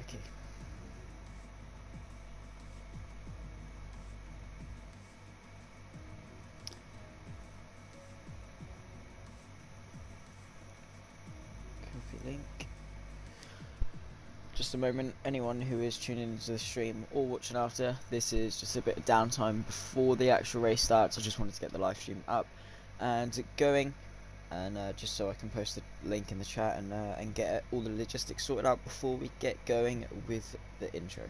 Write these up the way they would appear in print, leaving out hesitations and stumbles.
Okay. Copy link. Just a moment, anyone who is tuning into the stream or watching after, this is just a bit of downtime before the actual race starts. I just wanted to get the live stream up and going, and just so I can post the link in the chat and get all the logistics sorted out before we get going with the intro.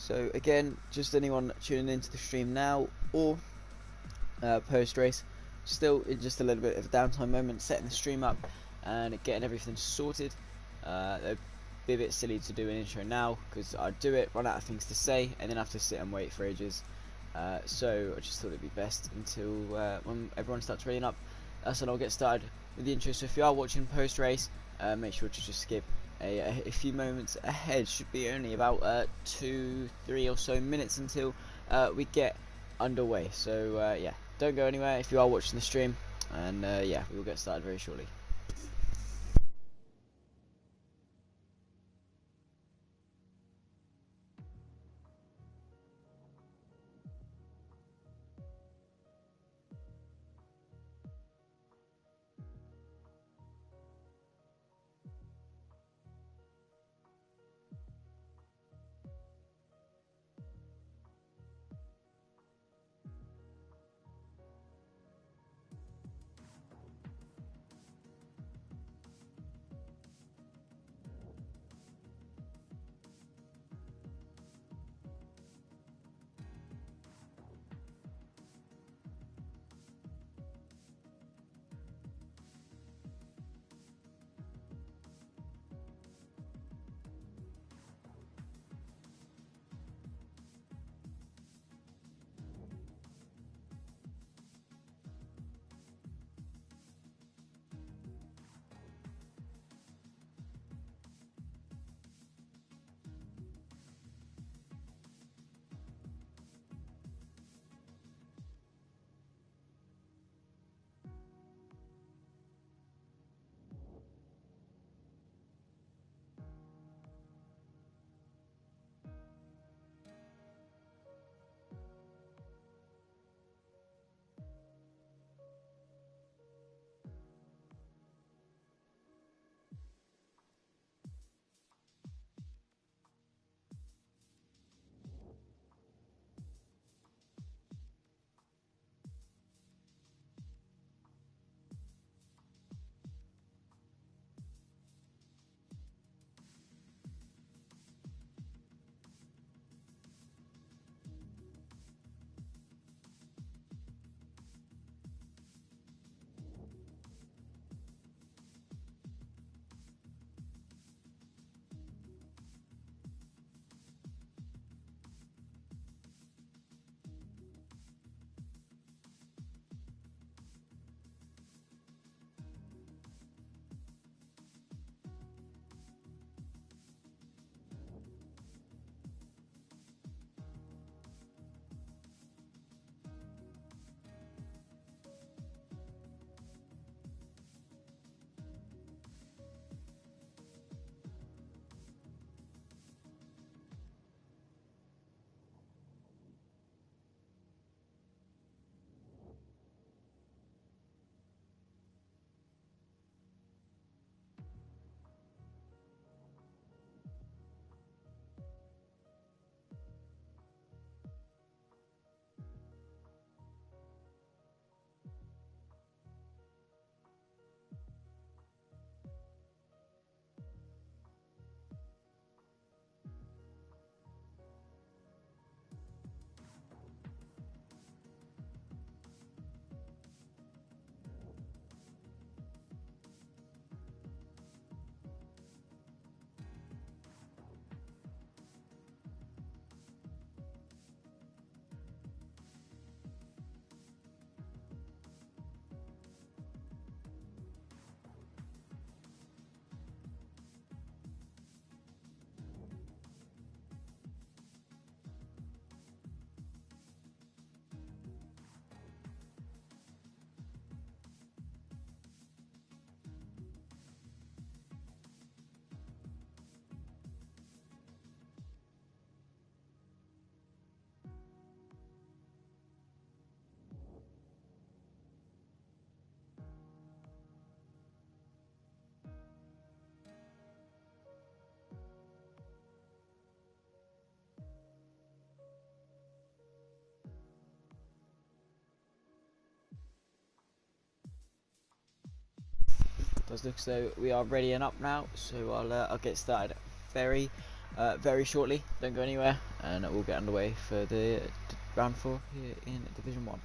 So again, just anyone tuning into the stream now or post race, still in just a little bit of a downtime moment, setting the stream up and getting everything sorted. It'd be a bit silly to do an intro now because I'd do it, run out of things to say, and then have to sit and wait for ages. So I just thought it'd be best until when everyone starts readying up. That's when I'll get started with the intro. So if you are watching post race, make sure to just skip a few moments ahead. Should be only about 2-3 or so minutes until we get underway. So yeah, don't go anywhere if you are watching the stream, and yeah, we will get started very shortly. Does look so we are ready and up now, so I'll get started very very shortly. Don't go anywhere, and we'll get underway for the round 4 here in Division 1.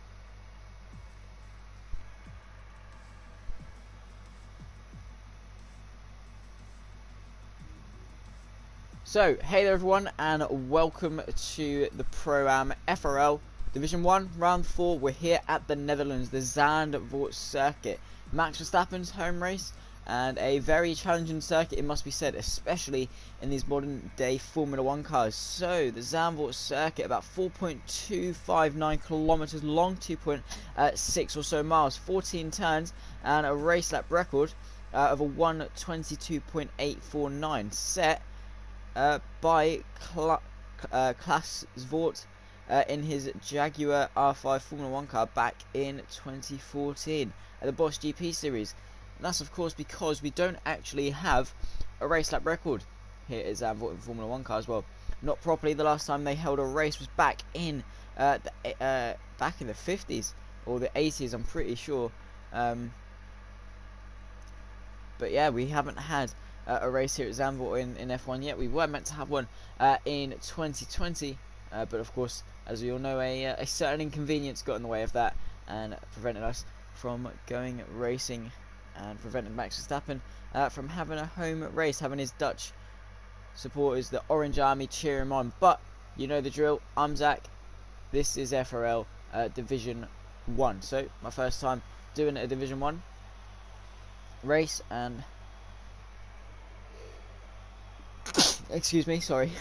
So, hey there everyone, and welcome to the Pro-Am FRL Division 1 Round 4. We're here at the Netherlands, the Zandvoort circuit. Max Verstappen's home race, and a very challenging circuit, it must be said, especially in these modern day Formula 1 cars. So, the Zandvoort circuit, about 4.259 kilometers long, 2.6 or so miles, 14 turns, and a race lap record of a 1:22.849 set by Klaas Zvoort in his Jaguar R5 Formula 1 car back in 2014 at the Bosch GP series. And that's of course because we don't actually have a race lap record here at Zandvoort in Formula 1 cars. Well, not properly. The last time they held a race was back in the 50s or the 80s, I'm pretty sure. But yeah, we haven't had a race here at Zandvoort in F1 yet. We were meant to have one in 2020, but of course, as we all know, a certain inconvenience got in the way of that and prevented us from going racing, and prevented Max Verstappen from having a home race, having his Dutch supporters, the Orange Army, cheer him on. But you know the drill. I'm Zach. This is FRL Division 1. So my first time doing a Division 1 race, and excuse me, sorry.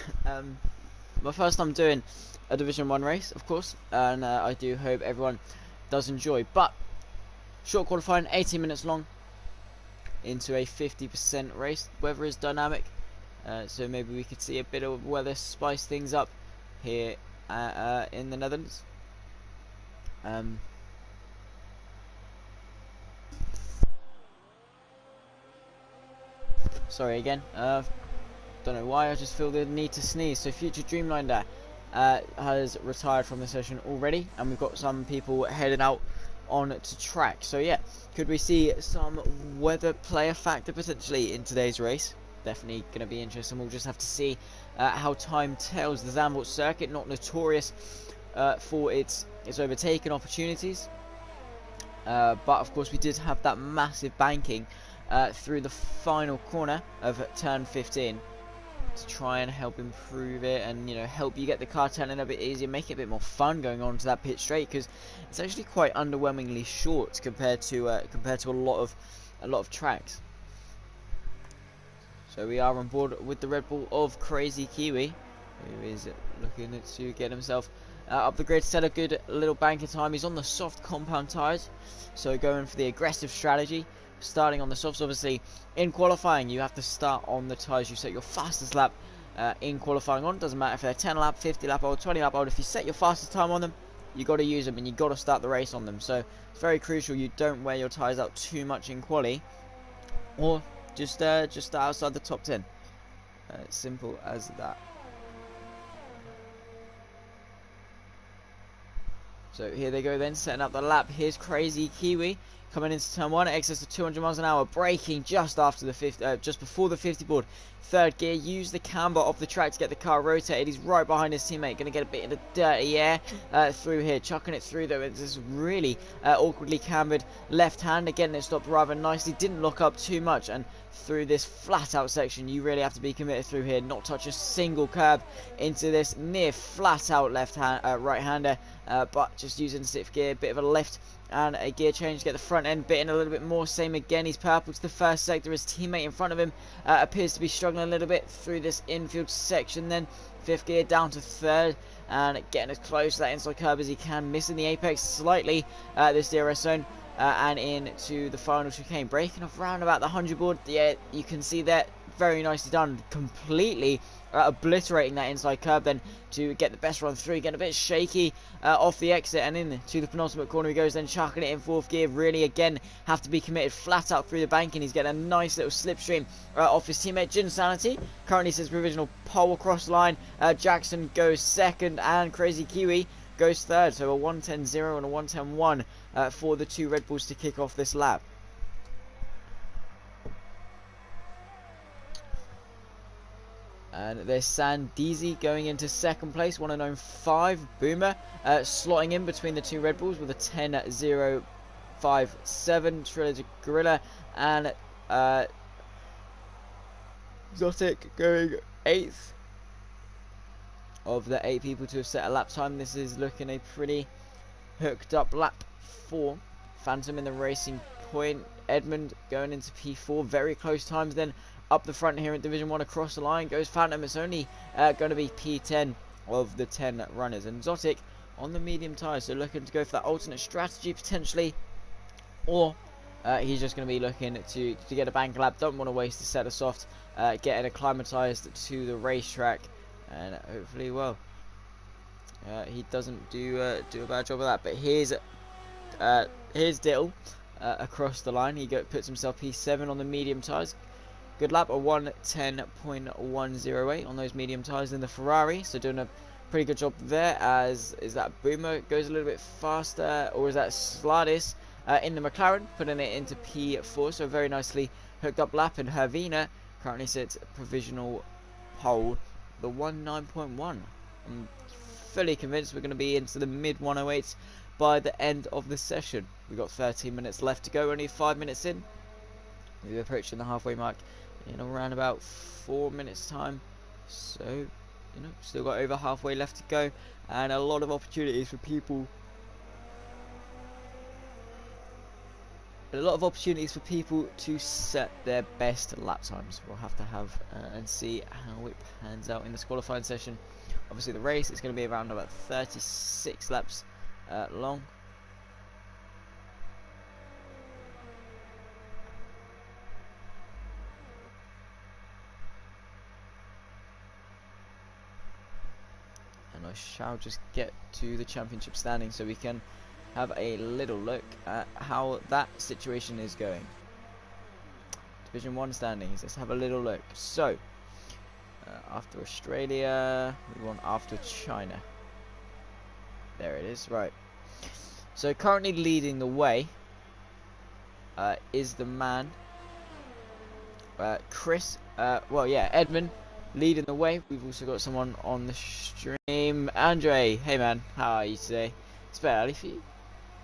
My first time doing a Division 1 race, of course, and I do hope everyone does enjoy. But short qualifying, 18 minutes long, into a 50% race. Weather is dynamic, so maybe we could see a bit of weather spice things up here in the Netherlands. Sorry again. Don't know why, I just feel the need to sneeze. So Future Dreamliner has retired from the session already, and we've got some people heading out on to track. So yeah, could we see some weather play a factor potentially in today's race? Definitely going to be interesting. We'll just have to see how time tells. The Zandvoort circuit, not notorious for its overtaking opportunities, but of course we did have that massive banking through the final corner of turn 15 to try and help improve it, and help you get the car turning a bit easier, make it a bit more fun going on to that pit straight, because it's actually quite underwhelmingly short compared to a lot of tracks. So we are on board with the Red Bull of Crazy Kiwi, who is looking to get himself up the grid, set a good little banker time. He's on the soft compound tyres, so going for the aggressive strategy, starting on the softs. Obviously in qualifying you have to start on the tyres you set your fastest lap in qualifying on. Doesn't matter if they're 10 lap, 50 lap old, 20 lap old. If you set your fastest time on them, you got to use them, and you got to start the race on them. So it's very crucial you don't wear your tyres out too much in quali, or just outside the top 10. Simple as that. So here they go then, setting up the lap. Here's Crazy Kiwi coming into turn 1, excess of 200 miles an hour, braking just after the just before the 50 board. Third gear, use the camber of the track to get the car rotated. He's right behind his teammate, going to get a bit of the dirty air through here, chucking it through though. It's this really awkwardly cambered left hand, getting it stopped rather nicely. Didn't lock up too much, and through this flat out section you really have to be committed through here, not touch a single curb into this near flat out right hander, but just using 6th gear, bit of a lift and a gear change to get the front end bit in a little bit more. Same again, he's purple to the first sector. His teammate in front of him appears to be struggling a little bit through this infield section. Then 5th gear down to 3rd, and getting as close to that inside curb as he can, missing the apex slightly this DRS zone, and into the final chicane, breaking off round about the 100 board. Yeah, you can see that, very nicely done, completely obliterating that inside curb then to get the best run through. Getting a bit shaky off the exit, and into the penultimate corner he goes, then chucking it in 4th gear. Really again have to be committed flat out through the bank, and he's getting a nice little slipstream off his teammate Gin Sanity. Currently says provisional pole across line. Jackson goes 2nd, and Crazy Kiwi goes 3rd. So a 1:10.0 and a 1:10.1 for the two Red Bulls to kick off this lap. And there's Sandeezy going into second place, 1:05. Boomer slotting in between the two Red Bulls with a 10:057. Trilogy Gorilla and Zotic going 8th of the 8 people to have set a lap time. This is looking a pretty hooked up lap for Phantom in the Racing Point. Edmund going into P4, very close times then up the front here in Division 1 across the line goes Phantom. It's only going to be P10 of the 10 runners, and Zotic on the medium tyres, so looking to go for that alternate strategy potentially, or he's just going to be looking to get a bank lap. Don't want to waste the set of soft, getting acclimatised to the racetrack, and hopefully, well, he doesn't do a bad job of that. But here's Dill across the line. He puts himself P7 on the medium tyres. Good lap, a 1:10.108 on those medium tyres in the Ferrari. So doing a pretty good job there. As is that Boomer goes a little bit faster, or is that Sladis in the McLaren putting it into P4. So very nicely hooked up lap, and Hervina currently sits provisional pole, the 1:09.1. I'm fully convinced we're going to be into the mid 108s by the end of the session. We've got 13 minutes left to go, only 5 minutes in. We're approaching the halfway mark in around about 4 minutes time, so you know, still got over halfway left to go, and a lot of opportunities for people to set their best lap times. We'll have to have and see how it pans out in this qualifying session. Obviously the race is going to be around about 36 laps long. And I shall just get to the championship standing so we can have a little look at how that situation is going. Division 1 standings, let's have a little look. So, after Australia, we want after China. There it is, right. So currently leading the way is the man, Chris, Edmund, leading the way. We've also got someone on the stream, Andre. Hey man, how are you today? It's a bit early for you,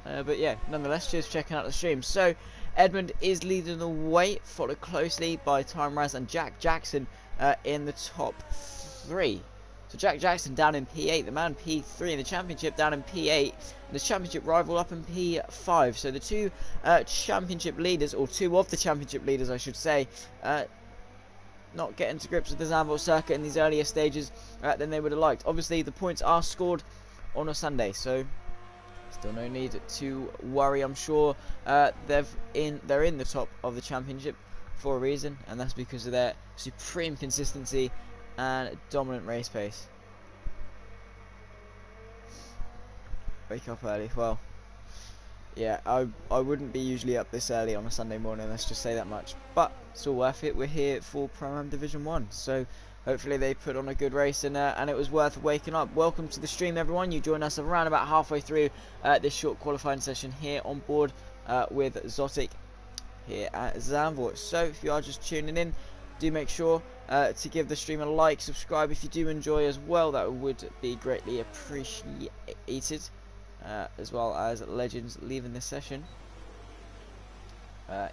but yeah, nonetheless, cheers for checking out the stream. So Edmund is leading the way, followed closely by Time Raz and Jack Jackson in the top 3. So Jack Jackson down in P8, the man P3 in the championship down in P8, and the championship rival up in P5. So the two championship leaders, or two of the championship leaders I should say, not getting to grips with the Zandvoort circuit in these earlier stages than they would have liked. Obviously the points are scored on a Sunday, so still no need to worry. I'm sure they're in the top of the championship for a reason, and that's because of their supreme consistency and dominant race pace. Wake up early. Well, yeah, I wouldn't be usually up this early on a Sunday morning, let's just say that much, but it's all worth it. We're here for Pro-Am Division 1, so hopefully they put on a good race, and it was worth waking up. Welcome to the stream, everyone. You join us around about halfway through this short qualifying session here on board with Zotic here at Zandvoort. So if you are just tuning in, do make sure to give the stream a like, subscribe if you do enjoy as well. That would be greatly appreciated, as well as Legends leaving this session.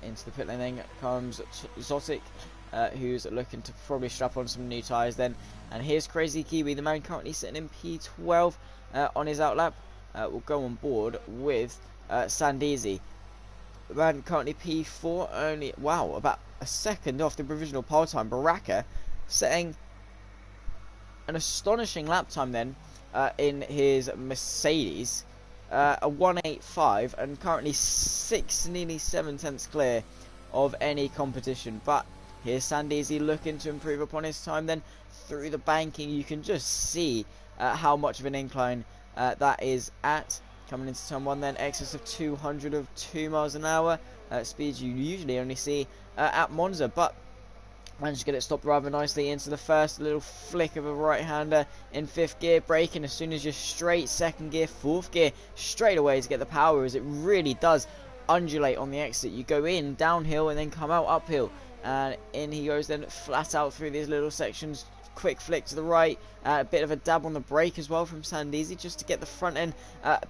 Into the pit lane then comes Zotic, who's looking to probably strap on some new tyres then. And here's Crazy Kiwi, the man currently sitting in P12 on his outlap. Will go on board with Sandeezy. The man currently P4, only, wow, about a second off the provisional pole time. Baraka setting an astonishing lap time then in his Mercedes. A 1:85, and currently 6, nearly 7 tenths clear of any competition. But here's Sandeezy looking to improve upon his time then through the banking. You can just see how much of an incline that is at. Coming into turn 1 then, excess of 202 miles an hour, speeds you usually only see at Monza, but managed to get it stopped rather nicely into the first little flick of a right-hander in 5th gear, braking as soon as you're straight, 2nd gear, 4th gear, straight away to get the power, as it really does undulate on the exit. You go in downhill and then come out uphill, and in he goes then flat out through these little sections, quick flick to the right, a bit of a dab on the brake as well from Sandeezy, just to get the front end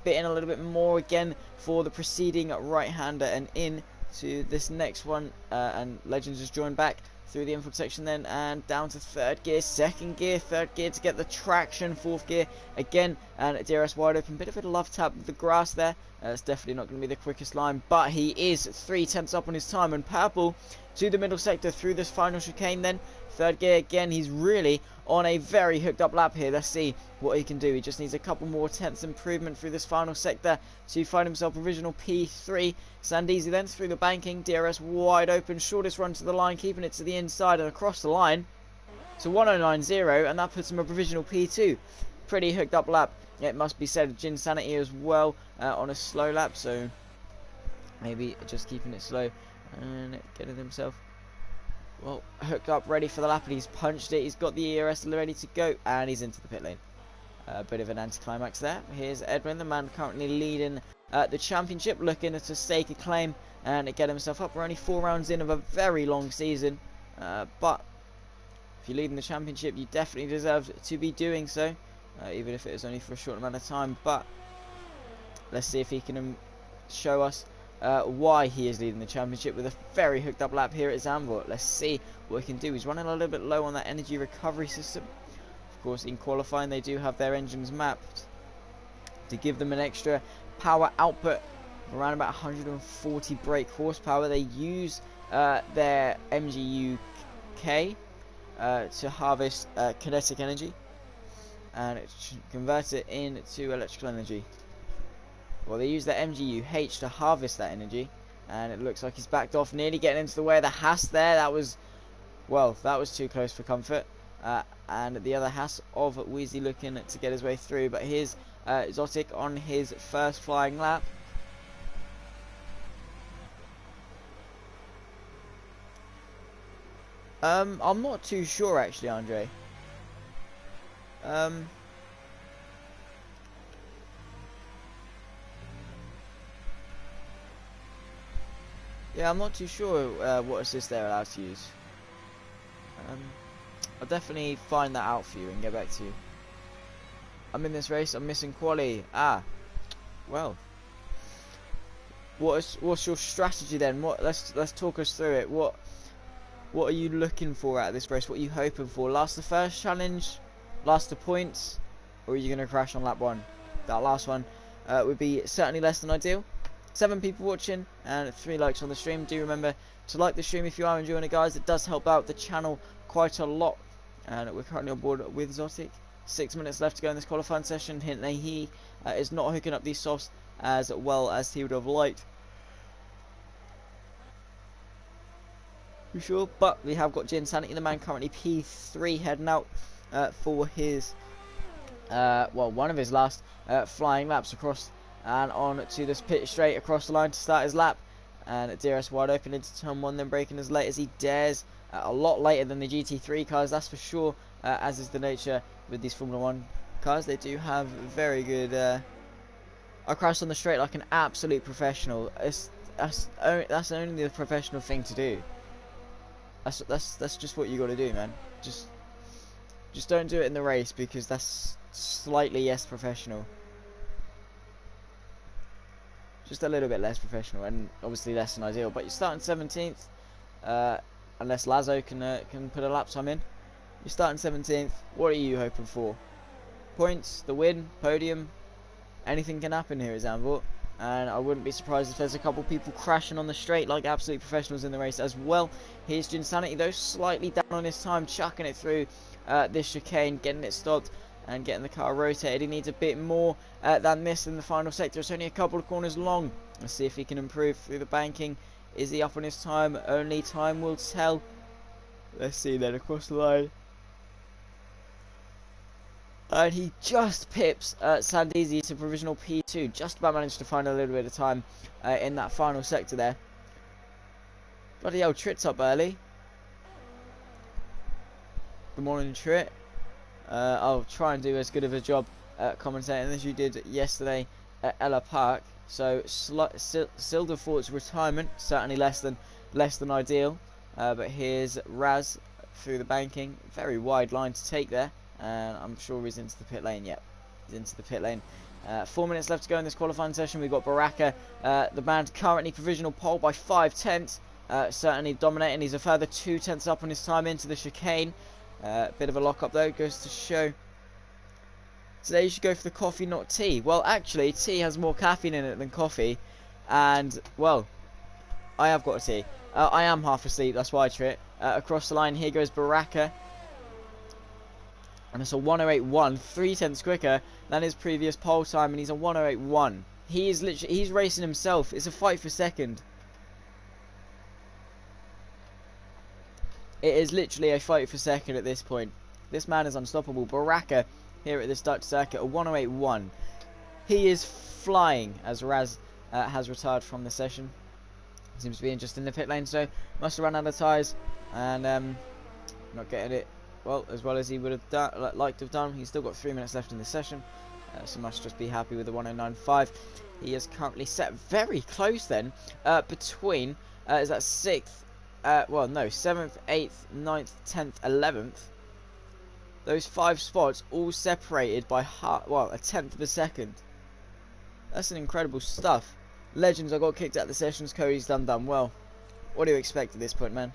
bit in a little bit more again for the preceding right-hander, and in to this next one, and Legends has joined back through the infield section then, and down to third gear, second gear, third gear to get the traction, fourth gear again, and DRS wide open, bit of a love tap with the grass there. It's definitely not going to be the quickest line, but he is 3/10 up on his time, and Purple to the middle sector through this final chicane then, third gear again. He's really on a very hooked up lap here. Let's see what he can do. He just needs a couple more tenths improvement through this final sector to find himself provisional P3. Sandeezy then through the banking, DRS wide open, shortest run to the line, keeping it to the inside and across the line to 109.0, and that puts him a provisional P2. Pretty hooked up lap, it must be said. Jin Sanity as well on a slow lap, so maybe just keeping it slow and getting himself well hooked up, ready for the lap, and he's punched it. He's got the ERS ready to go, and he's into the pit lane. A bit of an anticlimax there. Here's Edwin, the man currently leading the championship, looking to stake a claim and get himself up. We're only 4 rounds in of a very long season, but if you're leading the championship, you definitely deserve to be doing so, even if it is only for a short amount of time. But let's see if he can show us why he is leading the championship with a very hooked up lap here at Zandvoort. Let's see what he can do. He's running a little bit low on that energy recovery system. Of course, in qualifying they do have their engines mapped to give them an extra power output of around about 140 brake horsepower. They use their MGU-K to harvest kinetic energy, and it converts it into electrical energy. Well, they use their MGU-H to harvest that energy, and it looks like he's backed off, nearly getting into the way of the Haas there. That was too close for comfort. And the other Haas of Weezy looking to get his way through, but here's Zotic on his first flying lap. I'm not too sure actually, Andre. Yeah, I'm not too sure what assist they're allowed to use. I'll definitely find that out for you and get back to you. I'm in this race, I'm missing quali. Well, what's your strategy then? Let's talk us through it. What are you looking for out of this race? What are you hoping for? Last the first challenge, last the points, or are you going to crash on lap 1? That last one would be certainly less than ideal. 7 people watching and 3 likes on the stream. Do remember to like the stream if you are enjoying it, guys. It does help out the channel quite a lot. And we're currently on board with Zotic. 6 minutes left to go in this qualifying session. Hint that he is not hooking up these softs as well as he would have liked, for sure. But we have got Jin Sanity, the man currently P3, heading out for his one of his last flying laps across and on to this pit straight across the line to start his lap. And DRS wide open into turn 1, then braking as late as he dares. A lot later than the GT3 cars, that's for sure, as is the nature with these Formula 1 cars. They do have very good... I crashed on the straight like an absolute professional. That's only the professional thing to do. That's just what you got to do, man. Just don't do it in the race, because that's slightly less professional. Just a little bit less professional, and obviously less than ideal. But you're starting 17th. Unless Lazo can put a lap time in. You're starting 17th. What are you hoping for? Points, the win, podium. Anything can happen here at Zandvoort. And I wouldn't be surprised if there's a couple people crashing on the straight like absolute professionals in the race as well. Here's Jin Sanity though, slightly down on his time, chucking it through this chicane, getting it stopped and getting the car rotated. He needs a bit more than this in the final sector. It's only a couple of corners long. Let's see if he can improve through the banking. Is he up on his time? Only time will tell. Let's see then across the line. And he just pips Sandeezy to provisional P2. Just about managed to find a little bit of time in that final sector there. Bloody hell, Trit's up early. Good morning, Trit. I'll try and do as good of a job commentating as you did yesterday at Ella Park. So Silderfort's retirement, certainly less than ideal. But here's Raz through the banking. Very wide line to take there, and I'm sure he's into the pit lane. Yep, he's into the pit lane. 4 minutes left to go in this qualifying session. We've got Baraka, the man currently provisional pole by 5 tenths. Certainly dominating. He's a further 2 tenths up on his time into the chicane. Bit of a lock up though, goes to show today you should go for the coffee, not tea. Well, actually, tea has more caffeine in it than coffee, and well, I have got a tea. I am half asleep, that's why I trip. Across the line, here goes Baraka. And it's a 1:08.1, 3 tenths quicker than his previous pole time, and he's a 1:08.1. He is literally, he's racing himself. It's a fight for second. It is literally a fight for second at this point. This man is unstoppable. Baraka here at this Dutch circuit, a 1:08.1. He is flying as Raz has retired from the session. Seems to be just in the pit lane, so must have run out of tyres and not getting it well as he would have done, liked to have done. He's still got 3 minutes left in the session, so must just be happy with the 1:09.5. He is currently set very close then between is that 6th, well no, 7th, 8th, 9th, 10th, 11th. Those 5 spots all separated by a tenth of a second. That's an incredible stuff. Legends, I got kicked out of the sessions. Cody's done well. What do you expect at this point, man?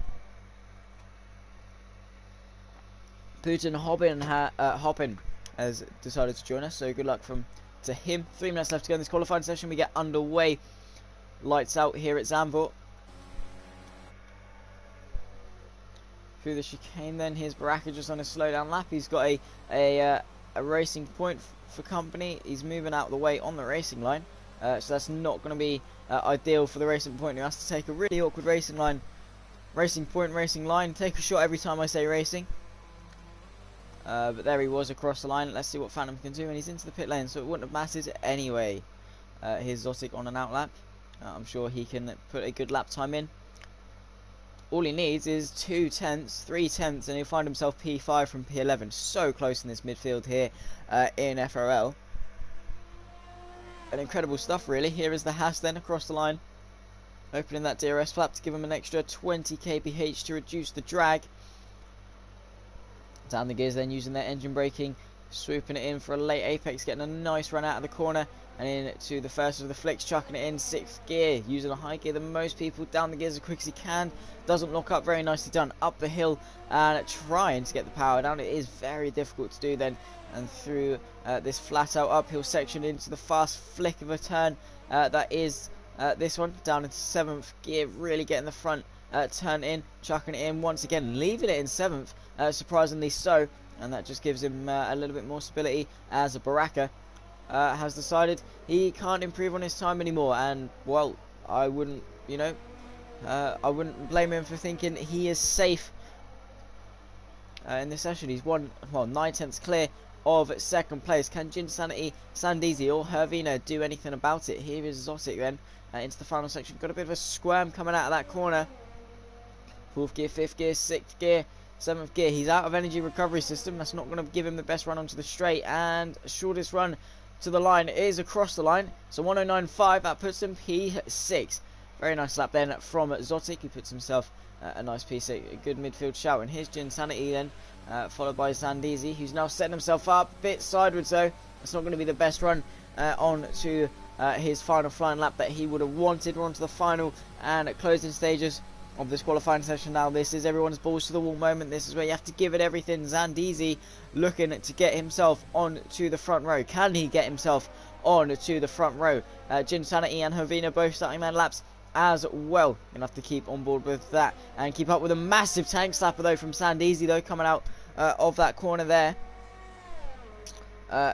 Putin Hoppin has decided to join us, so good luck to him. 3 minutes left to go in this qualifying session. We get underway. Lights out here at Zandvoort. Through the chicane then, here's Baraka just on a slow down lap. He's got a racing point for company. He's moving out of the way on the racing line. So that's not going to be ideal for the racing point, who has to take a really awkward racing line. Racing point, racing line. Take a shot every time I say racing. But there he was across the line. Let's see what Phantom can do. And he's into the pit lane, so it wouldn't have mattered anyway. Here's Zotic on an out lap. I'm sure he can put a good lap time in. All he needs is 2 tenths, 3 tenths, and he'll find himself P5 from P11. So close in this midfield here in FRL. An incredible stuff, really. Here is the Haas then across the line, opening that DRS flap to give him an extra 20 kph to reduce the drag. Down the gears then, using their engine braking, swooping it in for a late apex, getting a nice run out of the corner and into the first of the flicks, chucking it in 6th gear, using a high gear than most people. Down the gears as quick as he can, doesn't lock up, very nicely done. Up the hill and trying to get the power down. It is very difficult to do then, and through this flat out uphill section into the fast flick of a turn. That is this one, down into 7th gear, really getting the front turn in, chucking it in once again, leaving it in 7th, surprisingly so, and that just gives him a little bit more stability as Baraka has decided he can't improve on his time anymore. And well, I wouldn't, I wouldn't blame him for thinking he is safe in this session. He's 9 tenths clear of 2nd place. Can Jinsanity, Sandeezy or Hervina do anything about it? Here is Zotic then into the final section. Got a bit of a squirm coming out of that corner. 4th gear, 5th gear, 6th gear, 7th gear. He's out of energy recovery system. That's not going to give him the best run onto the straight, and shortest run to the line is across the line. So 1:09.5, that puts him P6. Very nice lap then from Zotic. He puts himself a nice P6, a good midfield shout. And here's Jinsanity then, followed by Zandeezy, who's now setting himself up a bit sideways, though. It's not going to be the best run on to his final flying lap that he would have wanted. We're on to the final and closing stages of this qualifying session now. This is everyone's balls to the wall moment. This is where you have to give it everything. Zandeezy looking to get himself onto the front row. Can he get himself onto the front row? Jinsanity and Havina both starting their laps as well. Gonna have to keep on board with that and keep up with a massive tank slapper though from Zandeezy though, coming out of that corner there,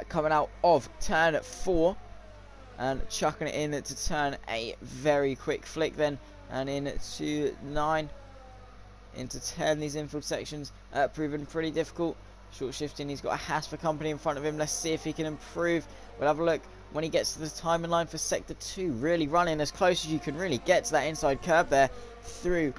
coming out of turn 4 and chucking it in to turn 8. Very quick flick then, and into 9, into 10. These infield sections proven pretty difficult. Short shifting, he's got a Haas for company in front of him. Let's see if he can improve. We'll have a look when he gets to the timing line for sector 2. Really running as close as you can really get to that inside curb there through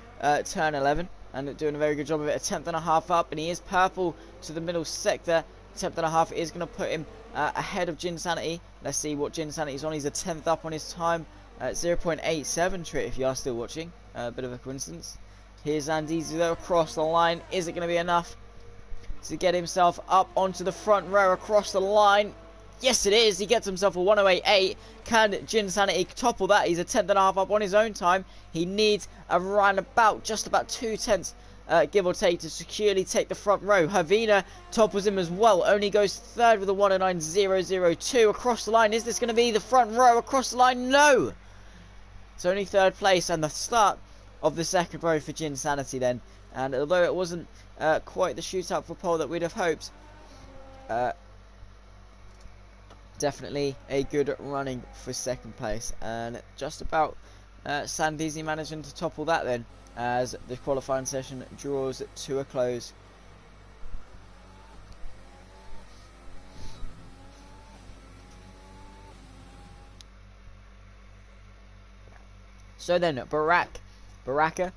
turn 11, and doing a very good job of it. A 10.5 up, and he is purple to the middle sector. 10.5 is going to put him ahead of Jinsanity. Let's see what Jinsanity's on. He's a 10th up on his time. 0.87 Trit, if you are still watching. A bit of a coincidence. Here's Andizi though across the line. Is it going to be enough to get himself up onto the front row across the line? Yes, it is. He gets himself a 1:08.8. Can Jin Sanity topple that? He's a tenth and a half up on his own time. He needs around about just about 2 tenths, give or take, to securely take the front row. Havina topples him as well. Only goes third with a 1:09.002 across the line. Is this going to be the front row across the line? No. It's only third place and the start of the second row for Jin Sanity then. And although it wasn't quite the shootout for pole that we'd have hoped, definitely a good running for second place. And just about Sandizi managing to topple that then, as the qualifying session draws to a close. So then, Baraka,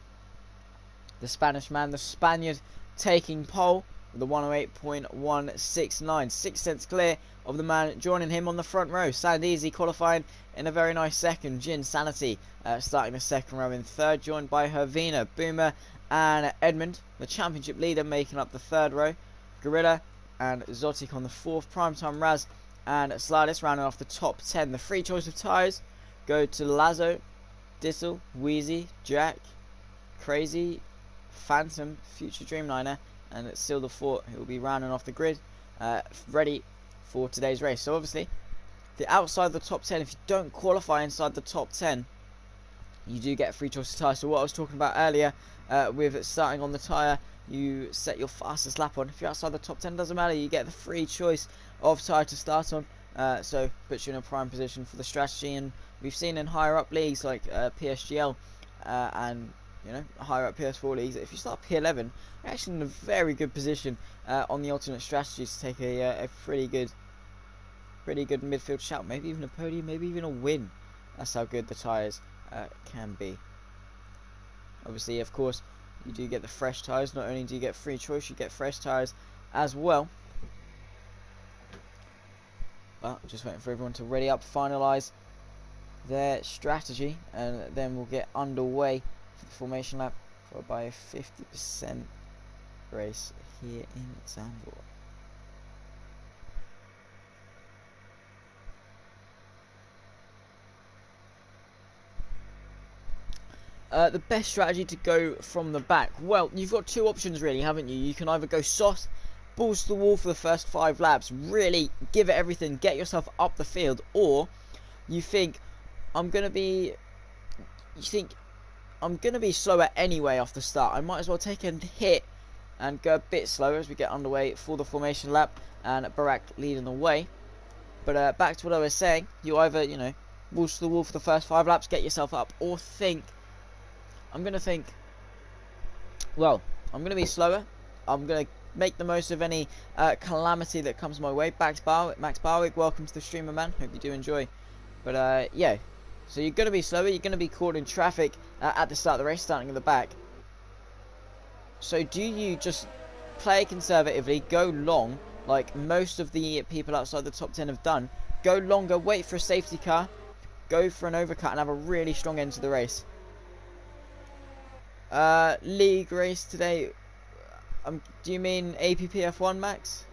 the Spanish man, the Spaniard, taking pole with a 1:08.169, 6 cents clear of the man joining him on the front row. Sandizi qualifying in a very nice second. Jin Sanity starting the second row in third, joined by Havina, Boomer and Edmund, the championship leader, making up the third row. Gorilla and Zotic on the fourth. Primetime Raz and Slidus rounding off the top 10. The free choice of tyres go to Lazo, Dissel, Wheezy, Jack, Crazy, Phantom, Future Dreamliner, and it's still the Fort who will be rounding off the grid, ready for today's race. So obviously, the outside the top 10, if you don't qualify inside the top 10, you do get a free choice of tyre. So what I was talking about earlier, with starting on the tyre, you set your fastest lap on. If you're outside the top 10, doesn't matter, you get the free choice of tyre to start on. So puts you in a prime position for the strategy. And we've seen in higher up leagues like PSGL and higher up PS4 leagues, if you start P11, you're actually in a very good position on the alternate strategies to take a pretty good midfield shout, maybe even a podium, maybe even a win. That's how good the tyres can be. Obviously, of course, you do get the fresh tyres. Not only do you get free choice, you get fresh tyres as well. But just waiting for everyone to ready up, finalise their strategy, and then we'll get underway for the formation lap, followed by a 50% race here in Zandvoort. The best strategy to go from the back. Well, you've got two options really, haven't you? You can either go sauce, balls to the wall for the first 5 laps, really give it everything, get yourself up the field, or you think I'm gonna be slower anyway off the start. I might as well take a hit and go a bit slower as we get underway for the formation lap, and Barak leading the way. But back to what I was saying, you either balls to the wall for the first 5 laps, get yourself up, or I'm going to be slower. I'm going to make the most of any calamity that comes my way. Max Barwick, welcome to the streamer, man. Hope you do enjoy. But, yeah. So you're going to be slower. You're going to be caught in traffic at the start of the race, starting at the back. So do you just play conservatively, go long, like most of the people outside the top 10 have done? Go longer, wait for a safety car, go for an overcut, and have a really strong end to the race. League race today. Do you mean APPF1, Max?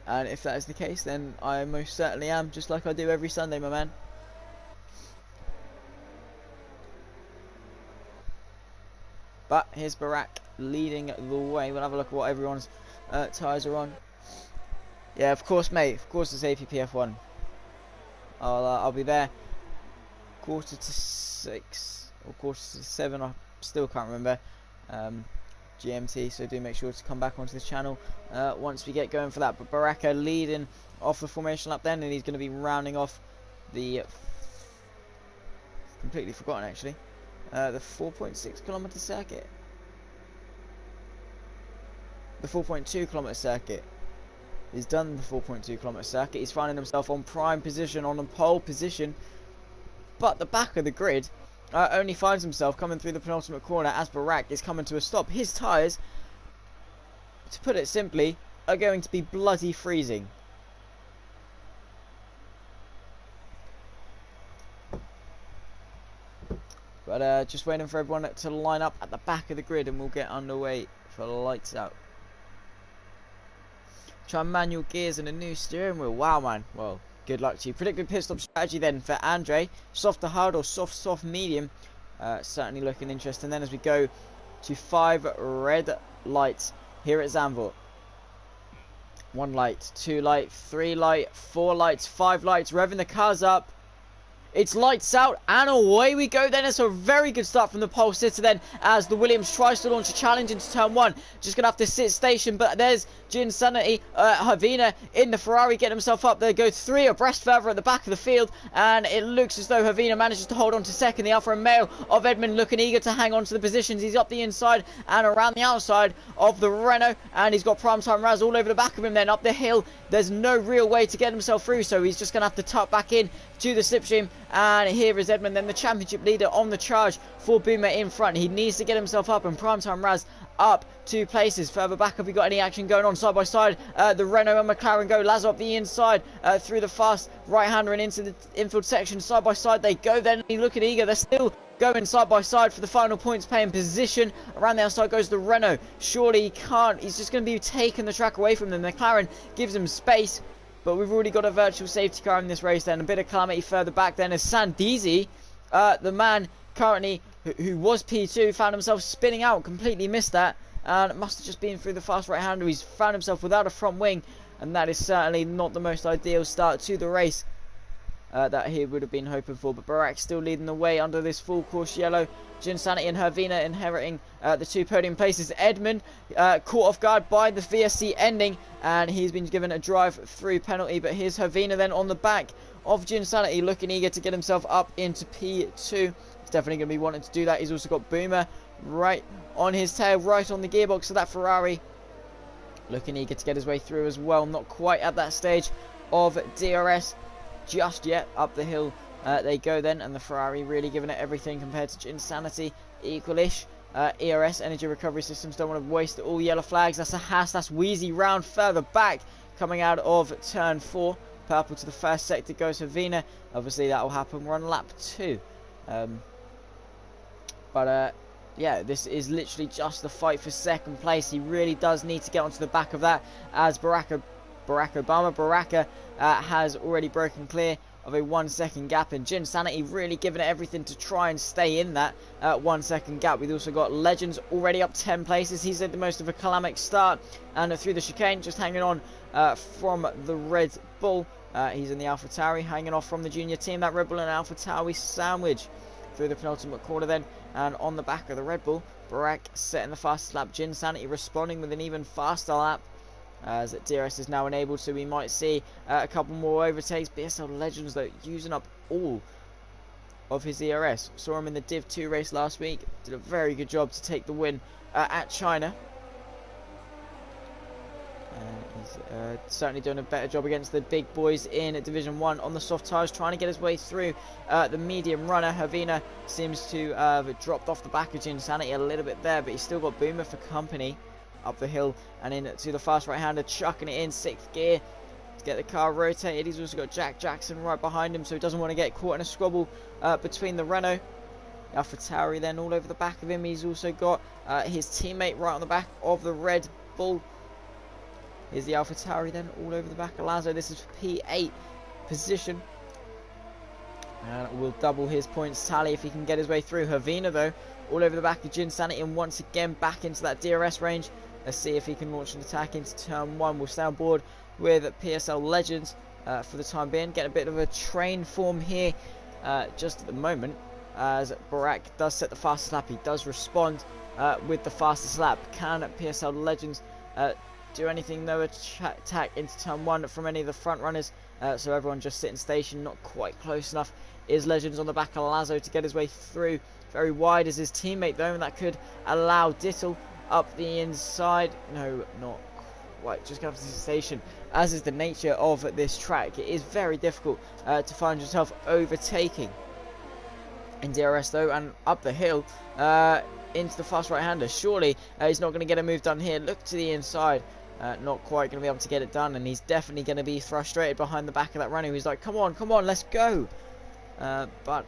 And if that is the case, then I most certainly am, just like I do every Sunday, my man. But here's Barak leading the way. We'll have a look at what everyone's tyres are on. Yeah, of course, mate. Of course, it's APPF1. I'll be there 5:45 or 5:45. I still can't remember GMT, so do make sure to come back onto the channel once we get going for that. But Baraka leading off the formation lap then, and he's going to be rounding off the completely forgotten actually the 4.6 kilometer circuit, the 4.2 kilometer circuit. He's done the 4.2 kilometer circuit. He's finding himself on prime position, on a pole position. But the back of the grid only finds himself coming through the penultimate corner as Barak is coming to a stop. His tyres, to put it simply, are going to be bloody freezing. But just waiting for everyone to line up at the back of the grid, and we'll get underway for lights out. Try manual gears and a new steering wheel. Wow, man. Well, good luck to you. Predicted pit stop strategy then for Andre. Soft to hard or soft medium. Certainly looking interesting. Then as we go to 5 red lights here at Zandvoort. 1 light, 2 light, 3 light, 4 lights, 5 lights. Revving the cars up. It's lights out and away we go then. It's a very good start from the pole sitter then as the Williams tries to launch a challenge into turn 1. Just going to have to sit station, but there's Ginsanity, Havina in the Ferrari getting himself up there. Go 3 abreast further at the back of the field, and it looks as though Havina manages to hold on to second. The Alfa Romeo of Edmund looking eager to hang on to the positions. He's up the inside and around the outside of the Renault, and he's got Primetime Raz all over the back of him then up the hill. There's no real way to get himself through, so he's just going to have to tuck back in to the slipstream. And here is Edmund, then the championship leader on the charge for Boomer in front. He needs to get himself up, and Primetime Raz up 2 places. Further back, have we got any action going on side by side? The Renault and McLaren go. Lazo up the inside through the fast right-hander and into the infield section. Side by side they go then. Looking eager. They're still going side by side for the final points paying position. Around the outside goes the Renault. Surely he can't. He's just going to be taking the track away from them. The McLaren gives him space. But we've already got a virtual safety car in this race then. A bit of calamity further back then as Sandizi, the man currently who was P2, found himself spinning out. Completely missed that. And it must have just been through the fast right-hander. He's found himself without a front wing. And that is certainly not the most ideal start to the race that he would have been hoping for. But Barak still leading the way under this full course yellow. Ginsanity and Hervina inheriting the 2 podium places. Edmund caught off guard by the VSC ending, and he's been given a drive-through penalty. But here's Hervina then on the back of Ginsanity, looking eager to get himself up into P2. He's definitely going to be wanting to do that. He's also got Boomer right on his tail, right on the gearbox of that Ferrari. Looking eager to get his way through as well. Not quite at that stage of DRS just yet. Up the hill they go then, and the Ferrari really giving it everything compared to Insanity. Equalish. ERS, Energy Recovery Systems, don't want to waste all yellow flags. That's a Haas, that's Wheezy round further back coming out of turn 4. Purple to the first sector goes Havina. Obviously that will happen. We're on lap 2. Yeah, this is literally just the fight for second place. He really does need to get onto the back of that, as Barack Obama has already broken clear of a 1 second gap, and Ginsanity really giving it everything to try and stay in that 1 second gap. We've also got Legends already up 10 places. He's had the most of a calamic start, and through the chicane just hanging on from the Red Bull. He's in the AlphaTauri, hanging off from the junior team. That Red Bull and AlphaTauri sandwich through the penultimate corner then, and on the back of the Red Bull, Barak setting the fastest lap. Ginsanity responding with an even faster lap, as DRS is now enabled, so we might see a couple more overtakes. BSL Legends though using up all of his ERS. Saw him in the Div 2 race last week, did a very good job to take the win at China. He's certainly doing a better job against the big boys in Division 1 on the soft tyres, trying to get his way through the medium runner. Havina seems to have dropped off the back of Ginsanity a little bit there, but he's still got Boomer for company up the hill and into the fast right-hander, chucking it in 6th gear to get the car rotated. He's also got Jack Jackson right behind him, so he doesn't want to get caught in a squabble between the Renault. AlphaTauri then all over the back of him. He's also got his teammate right on the back of the Red Bull. Here's the AlphaTauri then all over the back of Lazo. This is for P8 position, and will double his points tally if he can get his way through. Havina though all over the back of Ginsanity, and once again back into that DRS range. Let's see if he can launch an attack into turn 1. We'll stay on board with PSL Legends for the time being. Get a bit of a train form here just at the moment, as Barak does set the fastest lap. He does respond with the fastest lap. Can PSL Legends do anything? No attack into turn 1 from any of the front runners, so everyone just sitting station, not quite close enough. Is Legends on the back of Lazo to get his way through. Very wide is his teammate though, and that could allow Dittle up the inside. No, not quite, just going to the station. As is the nature of this track, it is very difficult to find yourself overtaking in DRS though, and up the hill into the fast right-hander. Surely he's not going to get a move done here. Look to the inside. Not quite going to be able to get it done, and he's definitely going to be frustrated behind the back of that runner. He's like, come on, let's go. But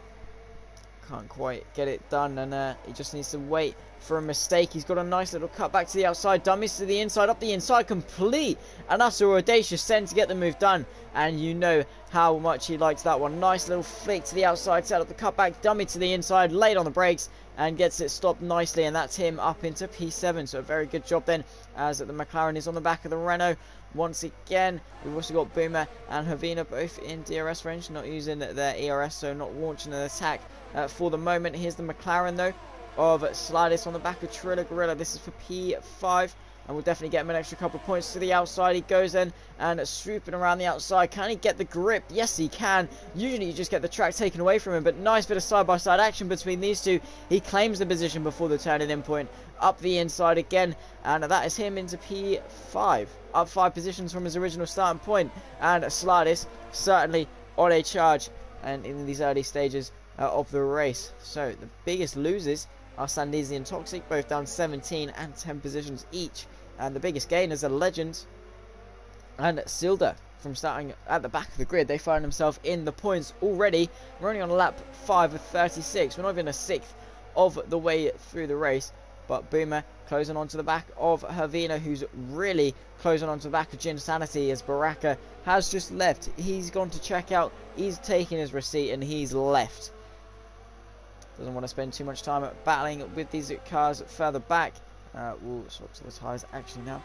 can't quite get it done, and he just needs to wait for a mistake. He's got a nice little cut back to the outside, dummies to the inside, up the inside, complete and utter audacious send to get the move done, and you know how much he likes that one. Nice little flick to the outside, set up the cutback, dummy to the inside, late on the brakes, and gets it stopped nicely, and that's him up into P7. So a very good job then, as the McLaren is on the back of the Renault. Once again, we've also got Boomer and Havina both in DRS range, not using their ERS, so not launching an attack for the moment. Here's the McLaren though of Slidis on the back of Triller Gorilla. This is for P5, and we'll definitely get him an extra couple of points to the outside. He goes in and swooping around the outside. Can he get the grip? Yes, he can. Usually you just get the track taken away from him, but nice bit of side-by-side action between these two. He claims the position before the turning-in point. Up the inside again, and that is him into P5. Up 5 positions from his original starting point, and Slidis certainly on a charge and in these early stages of the race. So the biggest losers are Sandizi and Toxic, both down 17 and 10 positions each, and the biggest gainers are Legends and Silda from starting at the back of the grid. They find themselves in the points already. We're only on lap 5 of 36. We're not even a sixth of the way through the race, but Boomer closing onto the back of Havina, who's really closing onto the back of Jin Sanity, as Baraka has just left. He's gone to check out, he's taken his receipt, and he's left. Doesn't want to spend too much time battling with these cars further back. We'll swap to the tyres actually now.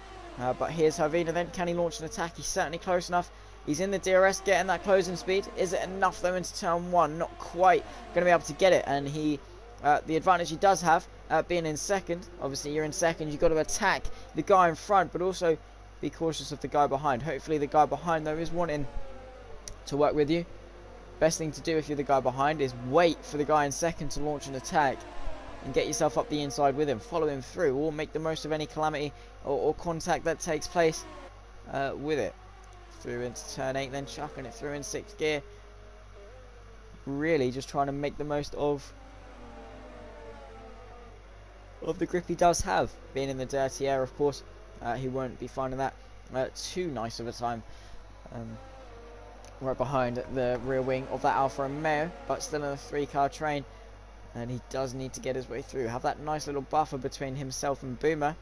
But here's Havina then. Can he launch an attack? He's certainly close enough. He's in the DRS, getting that closing speed. Is it enough though into turn 1? Not quite going to be able to get it. And he, the advantage he does have, being in second. Obviously you're in second, you've got to attack the guy in front, but also be cautious of the guy behind. Hopefully the guy behind though is wanting to work with you. Best thing to do if you're the guy behind is wait for the guy in second to launch an attack and get yourself up the inside with him. Follow him through, or make the most of any calamity or contact that takes place with it. Through into turn 8, then chucking it through in 6th gear. Really just trying to make the most of the grip he does have. Being in the dirty air, of course, he won't be finding that too nice of a time. Right behind the rear wing of that Alfa Romeo, but still in a 3-car train, and he does need to get his way through. Have that nice little buffer between himself and Boomer.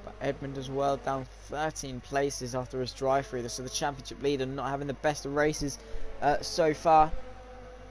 But Edmund as well, down 13 places after his drive through. So the championship leader not having the best of races so far.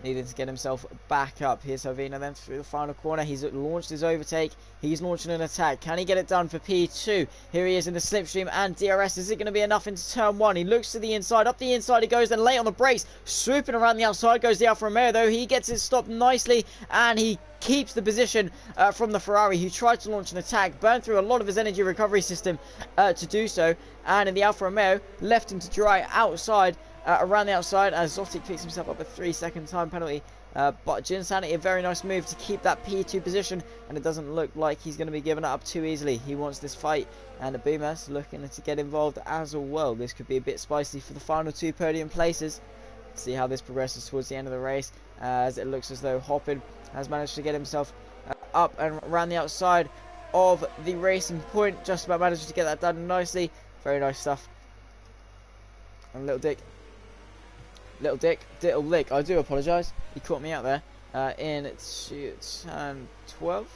Needing to get himself back up. Here's Havina then through the final corner. He's launched his overtake. He's launching an attack. Can he get it done for P2? Here he is in the slipstream and DRS. Is it going to be enough into turn 1? He looks to the inside. Up the inside he goes. Then late on the brakes. Swooping around the outside goes the Alfa Romeo though. He gets it stopped nicely and he keeps the position from the Ferrari, who tried to launch an attack. Burned through a lot of his energy recovery system to do so. And in the Alfa Romeo, left him to dry outside. Around the outside as Zotic picks himself up a 3-second time penalty, but Jin Sanity, a very nice move to keep that P2 position, and it doesn't look like he's going to be giving it up too easily. He wants this fight, and the Boomer's looking to get involved as well. This could be a bit spicy for the final 2 podium places. See how this progresses towards the end of the race, as it looks as though Hoppin has managed to get himself up and around the outside of the racing point. Just about managed to get that done nicely. Very nice stuff. And Little Dick, I do apologise. He caught me out there in turn 12.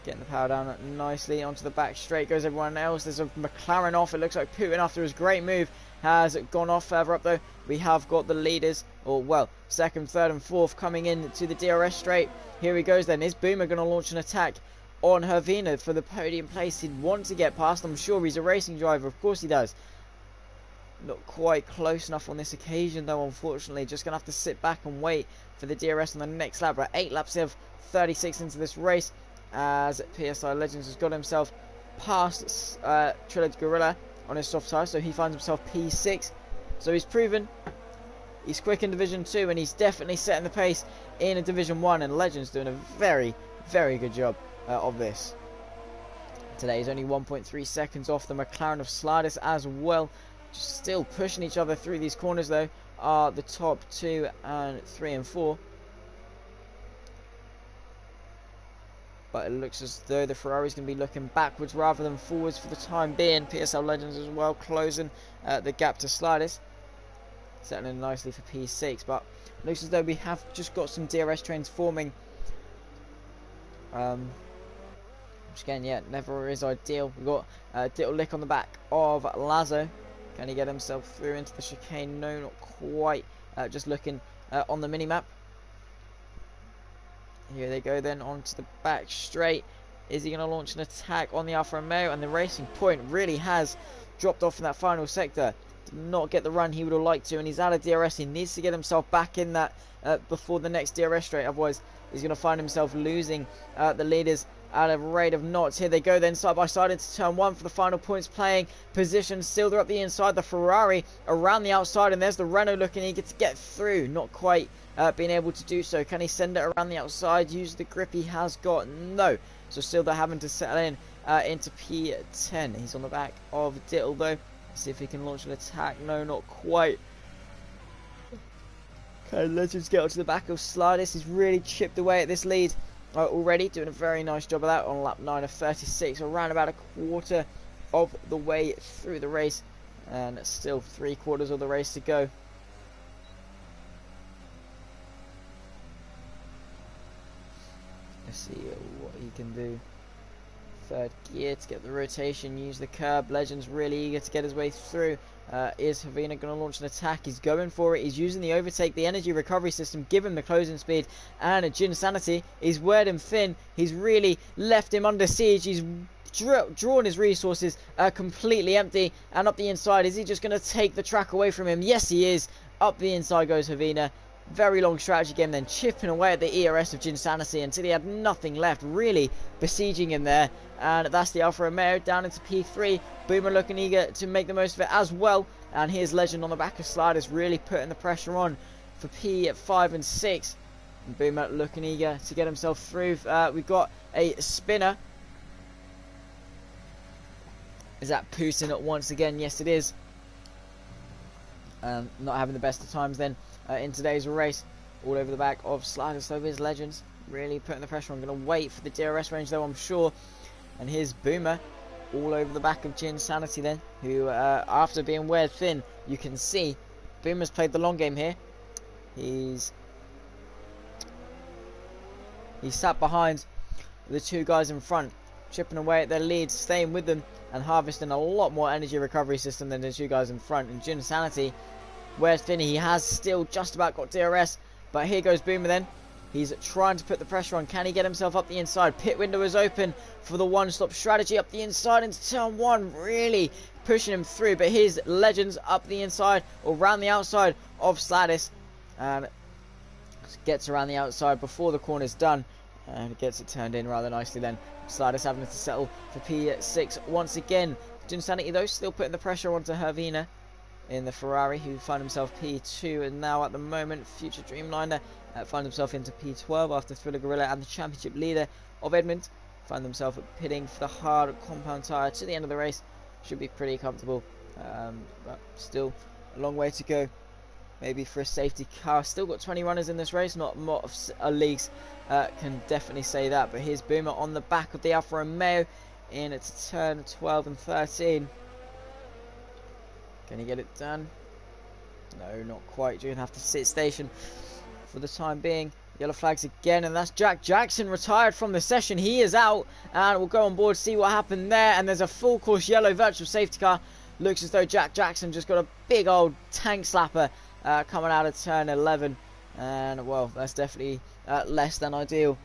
Getting the power down nicely onto the back straight. Goes everyone else. There's a McLaren off. It looks like Putin, after his great move, has gone off. Further up though, we have got the leaders, or well, 2nd, 3rd and 4th coming in to the DRS straight. Here he goes then. Is Boomer going to launch an attack on Havina for the podium place? He'd want to get past. I'm sure he's a racing driver. Of course he does. Not quite close enough on this occasion though, unfortunately. Just going to have to sit back and wait for the DRS on the next lap. We're 8 laps of 36 into this race, as PSI Legends has got himself past Triller Gorilla on his soft tyre, so he finds himself P6. So he's proven he's quick in Division 2, and he's definitely setting the pace in a Division 1, and Legends doing a very, very good job of this. Today he's only 1.3 seconds off the McLaren of Slidis as well. Still pushing each other through these corners though are the top 2 and 3 and 4, but it looks as though the Ferrari's going to be looking backwards rather than forwards for the time being. PSL Legends as well closing the gap to Slidis. settling nicely for P6, but looks as though we have just got some DRS trains forming. Which again, yeah, never is ideal. We've got Dittle Lick on the back of Lazo. Can he get himself through into the chicane? No, not quite. Just looking on the mini-map. Here they go then onto the back straight. Is he going to launch an attack on the Alfa Romeo? And the Racing Point really has dropped off in that final sector. Did not get the run he would have liked to, and he's out of DRS. He needs to get himself back in that before the next DRS straight. Otherwise, he's going to find himself losing the leaders at a rate of knots. Here they go then side by side into turn 1 for the final points playing position. Still they're up the inside, the Ferrari around the outside, and there's the Renault looking eager to get through. Not quite being able to do so. Can he send it around the outside? Use the grip he has got? No. So still they're having to settle in into P10. He's on the back of Dittle though. See if he can launch an attack. No, not quite. Okay, let's just get onto the back of Slidus. He's really chipped away at this lead already, doing a very nice job of that on lap 9 of 36, around about a quarter of the way through the race, and still 3/4 of the race to go. Let's see what he can do. Third gear to get the rotation, use the curb. Legend's really eager to get his way through. Is Havina going to launch an attack? He's going for it. He's using the overtake, the energy recovery system, give him the closing speed, and Jin Sanity, he's weared him thin. He's really left him under siege. He's drawn his resources completely empty, and up the inside, is he just going to take the track away from him? Yes, he is. Up the inside goes Havina. Very long strategy game, then chipping away at the ERS of Jin Sanity until he had nothing left, really besieging him there. And that's the Alfa Romeo down into P3. Boomer looking eager to make the most of it as well. And here's Legend on the back of Sliders, really putting the pressure on for P5 and 6. And Boomer looking eager to get himself through. We've got a spinner. Is that Putin once again? Yes, it is. Not having the best of times then in today's race. All over the back of Sliders, so here's Legends really putting the pressure on. Going to wait for the DRS range though, I'm sure. And here's Boomer all over the back of Jin Sanity then, who after being weared thin, you can see Boomer's played the long game here. He's sat behind the two guys in front, chipping away at their leads, staying with them and harvesting a lot more energy recovery system than the two guys in front. And Jin Sanity, where's thin, he has still just about got DRS, but here goes Boomer then. He's trying to put the pressure on. Can he get himself up the inside? Pit window is open for the one-stop strategy up the inside into turn 1. Really pushing him through. But here's Legends up the inside or around the outside of Sladis. And gets around the outside before the corner's done. And gets it turned in rather nicely then. Sladis having to settle for P6 once again. Jin Sanity though still putting the pressure onto Hervina in the Ferrari, who found himself P2, and now at the moment Future Dreamliner found himself into P12 after Thriller Gorilla, and the championship leader of Edmund found himself pitting for the hard compound tyre to the end of the race. Should be pretty comfortable, but still a long way to go, maybe for a safety car. Still got 20 runners in this race, not a lot of leagues can definitely say that. But here's Boomer on the back of the Alfa Romeo in its turn 12 and 13. Can he get it done? No, not quite. You're going to have to sit station for the time being. Yellow flags again, and that's Jack Jackson retired from the session. He is out, and we'll go on board, see what happened there. And there's a full course yellow virtual safety car. Looks as though Jack Jackson just got a big old tank slapper coming out of turn 11. And, well, that's definitely less than ideal.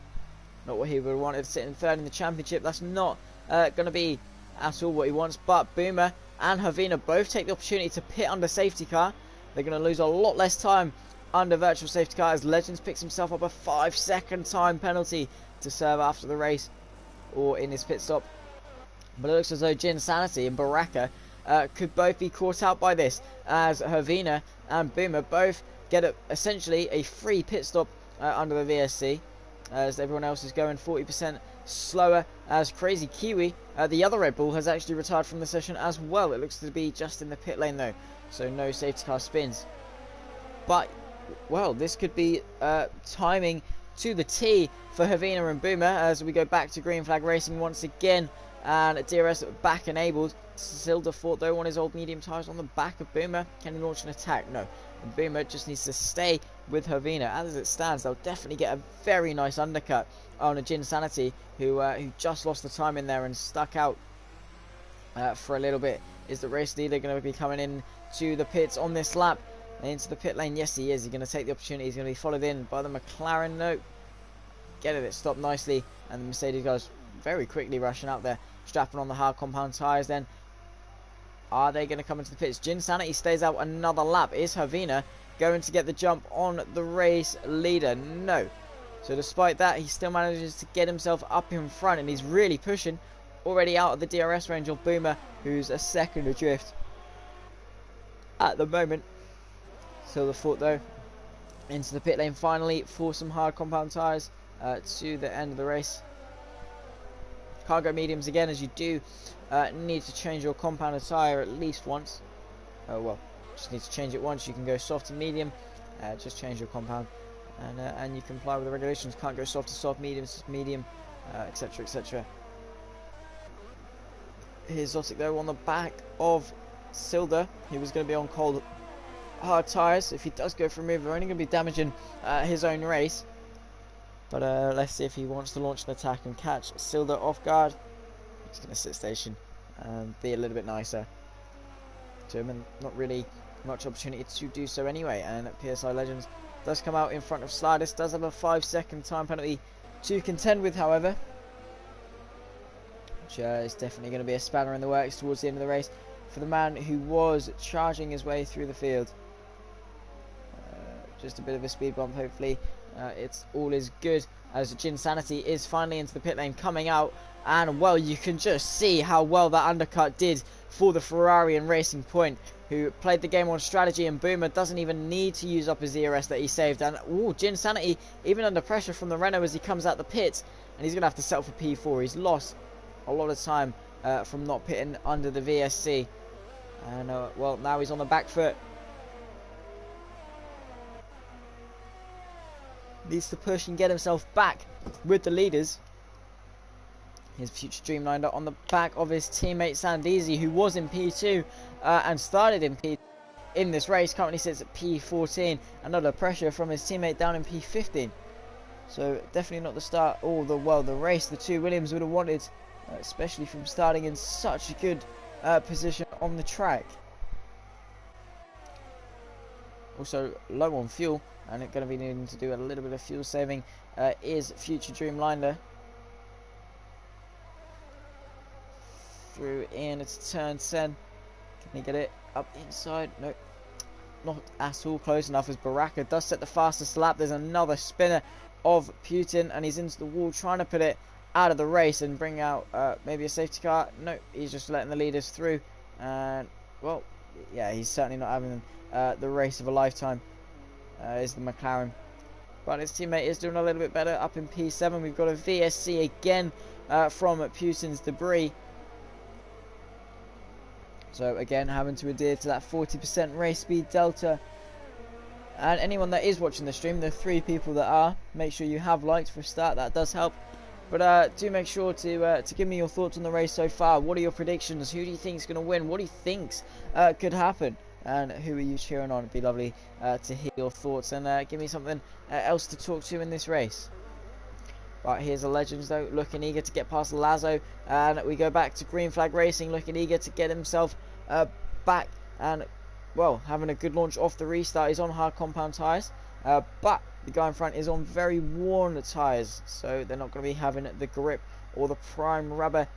Not what he would have wanted, sitting third in the championship. That's not going to be at all what he wants. But Boomer and Havina both take the opportunity to pit under safety car. They're going to lose a lot less time under virtual safety car as Legends picks himself up a 5-second time penalty to serve after the race or in his pit stop. But it looks as though Jin Sanity and Baraka could both be caught out by this, as Havina and Boomer both get essentially a free pit stop under the VSC, as everyone else is going 40% slower. As Crazy Kiwi, the other Red Bull, has actually retired from the session as well. It looks to be just in the pit lane though, so no safety car spins. But, well, this could be timing to the T for Havina and Boomer as we go back to green flag racing once again. And DRS back enabled. Silda fought though on his old medium tyres on the back of Boomer. Can he launch an attack? No. And Boomer just needs to stay with Havina. As it stands, they'll definitely get a very nice undercut on a Jin Sanity, who just lost the time in there and stuck out for a little bit. Is the race leader going to be coming in to the pits on this lap? Into the pit lane? Yes, he is. He's going to take the opportunity. He's going to be followed in by the McLaren. No. Get it stopped nicely. And the Mercedes guys very quickly rushing out there, strapping on the hard compound tyres then. Are they going to come into the pits? Jin Sanity stays out another lap. Is Havina going to get the jump on the race leader? No. So despite that, he still manages to get himself up in front, and he's really pushing, already out of the DRS range of Boomer, who's a second adrift at the moment. So the foot though into the pit lane finally for some hard compound tyres to the end of the race. Can't go mediums again, as you do need to change your compounded tyre at least once. Well, just need to change it once. You can go soft to medium, just change your compound, and you comply with the regulations. Can't go soft to soft, medium to medium, etc, etc. Here's Zotic though on the back of Silda. He was going to be on cold hard tyres. If he does go for a move, they're only going to be damaging his own race. But let's see if he wants to launch an attack and catch Silda off guard. He's going to sit station and be a little bit nicer to him, and not really much opportunity to do so anyway. And PSI Legends does come out in front of Slidus. Does have a 5-second time penalty to contend with, however, which is definitely going to be a spanner in the works towards the end of the race for the man who was charging his way through the field. Just a bit of a speed bump, hopefully. It's all is good, as Jin Sanity is finally into the pit lane coming out, and well, you can just see how well that undercut did for the Ferrari and Racing Point, who played the game on strategy, and Boomer doesn't even need to use up his ERS that he saved. And ooh, Jin Sanity even under pressure from the Renault as he comes out the pits, and he's going to have to settle for P4. He's lost a lot of time from not pitting under the VSC, and well, now he's on the back foot. Needs to push and get himself back with the leaders. His future Dreamliner on the back of his teammate Sandeezy, who was in P2 and started in P2 in this race. Currently sits at P14, and under pressure from his teammate down in P15. So definitely not the start or the race the two Williams would have wanted, especially from starting in such a good position on the track. Also low on fuel, and going to be needing to do a little bit of fuel saving is future Dreamliner. Through in, it's turn 10. Can he get it up inside? No, not at all close enough, as Baraka does set the fastest lap. There's another spinner of Putin, and he's into the wall trying to put it out of the race and bring out maybe a safety car. No, he's just letting the leaders through, and well, yeah, he's certainly not having the race of a lifetime. Is the McLaren, but his teammate is doing a little bit better up in P7. We've got a VSC again from Putin's debris, so again having to adhere to that 40% race speed delta. And anyone that is watching the stream, the 3 people that are, make sure you have liked for a start. That does help. But do make sure to give me your thoughts on the race so far. What are your predictions? Who do you think is going to win? What do you think could happen? And who are you cheering on? It'd be lovely to hear your thoughts, and give me something else to talk to in this race. Right, here's the Legends though, looking eager to get past Lazo, and we go back to Green Flag Racing, looking eager to get himself back, and well, having a good launch off the restart. He's on hard compound tyres, but the guy in front is on very worn tyres, so they're not going to be having the grip or the prime rubber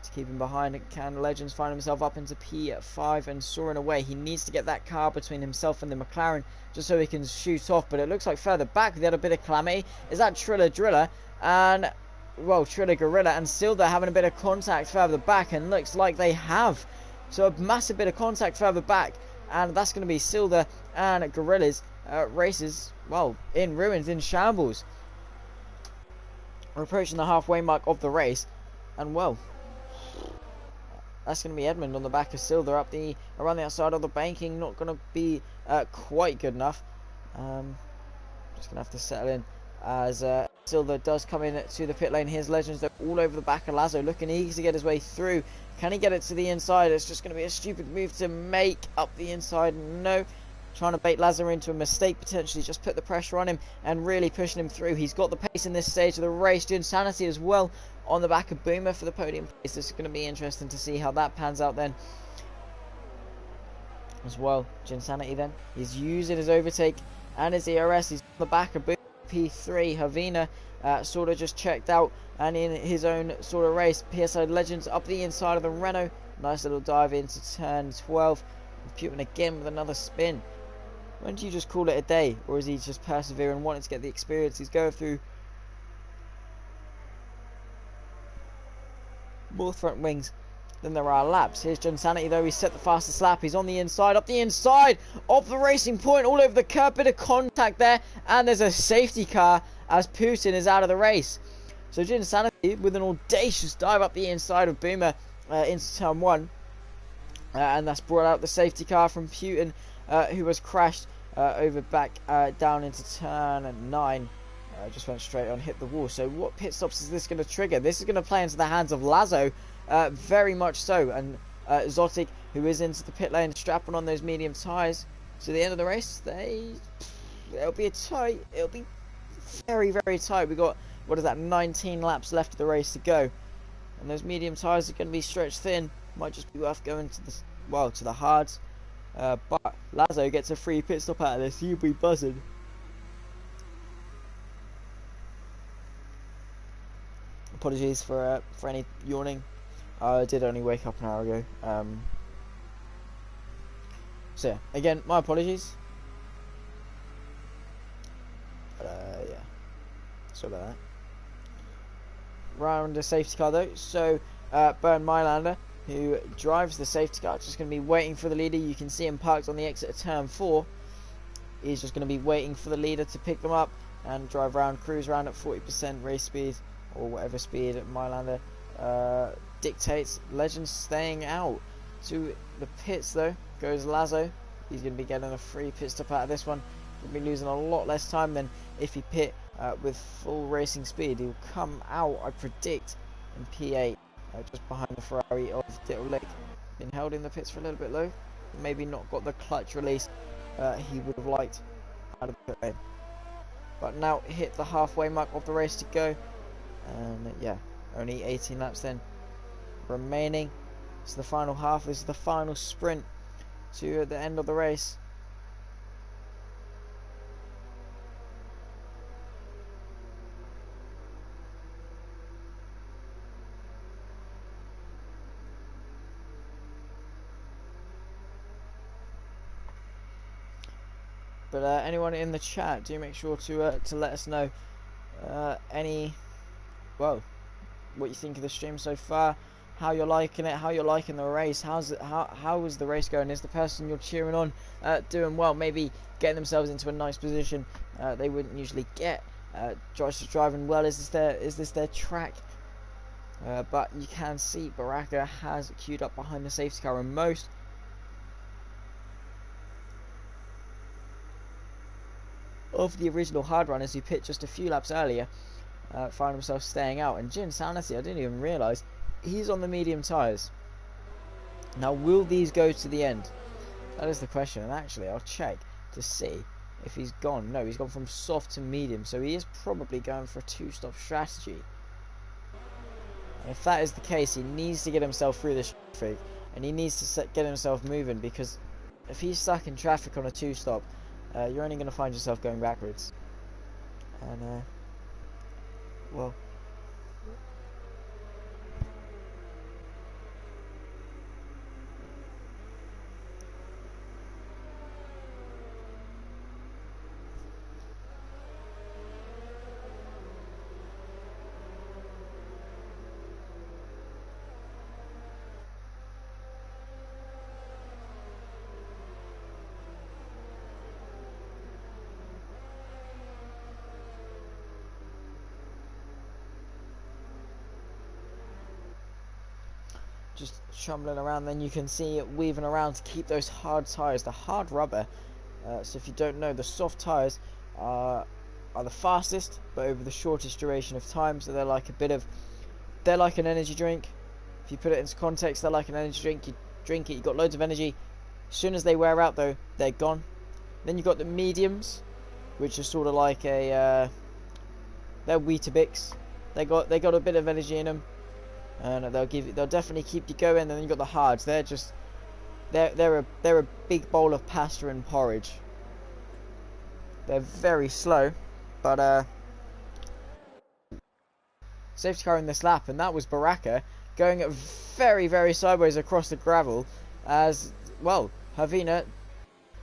to keep him behind. Can Legends find himself up into P5 and soaring away? He needs to get that car between himself and the McLaren just so he can shoot off, but it looks like further back we had a bit of calamity. Is that Triller Driller? And well, Triller Gorilla and Silda having a bit of contact further back, and looks like they have. So a massive bit of contact further back, and that's going to be Silda and Gorilla's races, well, in ruins, in shambles. We're approaching the halfway mark of the race, and well, that's going to be Edmund on the back of Silda up around the outside of the banking. Not going to be quite good enough. Just going to have to settle in as Silda does come in to the pit lane. Here's Legends all over the back of Lazo, looking eager to get his way through. Can he get it to the inside? It's just going to be a stupid move to make up the inside. No, trying to bait Lazo into a mistake, potentially just put the pressure on him and really pushing him through. He's got the pace in this stage of the race. Insanity as well on the back of Boomer for the podium place. This is going to be interesting to see how that pans out then as well. Insanity then, he's using his overtake and his ERS. He's on the back of Boomer. P3 Havina sort of just checked out and in his own sort of race. PSI Legends up the inside of the Renault. Nice little dive into turn 12. Putin again with another spin. When do you just call it a day, or is he just persevering, wanting to get the experience? He's going through more front wings than there are laps. Here's Insanity though. He's set the fastest lap. He's on the inside, up the inside of the racing point, all over the curb. Bit of contact there, and there's a safety car as Putin is out of the race. So Insanity with an audacious dive up the inside of Boomer into turn 1, and that's brought out the safety car from Putin, who was crashed over back down into turn 9. Just went straight on, hit the wall. So what pit stops is this going to trigger? This is going to play into the hands of Lazo, very much so, and Zotic, who is into the pit lane, strapping on those medium tyres. To the end of the race, it'll be very, very tight. We got, what is that, 19 laps left of the race to go, and those medium tyres are going to be stretched thin. Might just be worth going to the hards. But Lazo gets a free pit stop out of this. You'll be buzzing. Apologies for any yawning. I did only wake up an hour ago. So yeah, again, my apologies. But yeah, sorry about that. Round the safety car though. So Bernd Mylander, who drives the safety car, just going to be waiting for the leader. You can see him parked on the exit of turn 4. He's just going to be waiting for the leader to pick them up and drive around, cruise around at 40% race speed, or whatever speed Mylander dictates. Legend staying out. To the pits though goes Lazo. He's going to be getting a free pit stop out of this one. He'll be losing a lot less time than if he pit with full racing speed. He'll come out, I predict, in P8, just behind the Ferrari of Dittle Lake. Been held in the pits for a little bit low. Maybe not got the clutch release he would have liked out of the pit lane. But now hit the halfway mark of the race to go. And yeah, only 18 laps then remaining. It's the final half. This is the final sprint to the end of the race. But anyone in the chat, do make sure to let us know what you think of the stream so far, how you're liking it, how you're liking the race, how is the race going? Is the person you're cheering on doing well, maybe getting themselves into a nice position they wouldn't usually get? Driving well, is this their track? But you can see Baraka has queued up behind the safety car, and most of the original hard runners who pit just a few laps earlier find themselves staying out. And Insanity, I didn't even realise, he's on the medium tyres. Now, will these go to the end? That is the question. And actually, I'll check to see if he's gone. No, he's gone from soft to medium, so he is probably going for a 2-stop strategy. And if that is the case, he needs to get himself through this traffic, and he needs to get himself moving, because if he's stuck in traffic on a 2-stop, you're only going to find yourself going backwards. And well, just stumbling around, then you can see it weaving around to keep those hard tyres, the hard rubber. So if you don't know, the soft tyres are the fastest, but over the shortest duration of time. So they're like they're like an energy drink. If you put it into context, they're like an energy drink. You drink it, you got loads of energy. As soon as they wear out though, they're gone. Then you've got the mediums, which are sort of like a they're Weetabix. They got a bit of energy in them, and they'll definitely keep you going. And then you've got the hards. They're a big bowl of pasta and porridge. They're very slow, but safety car in this lap, and that was Baraka going very sideways across the gravel, as well Havina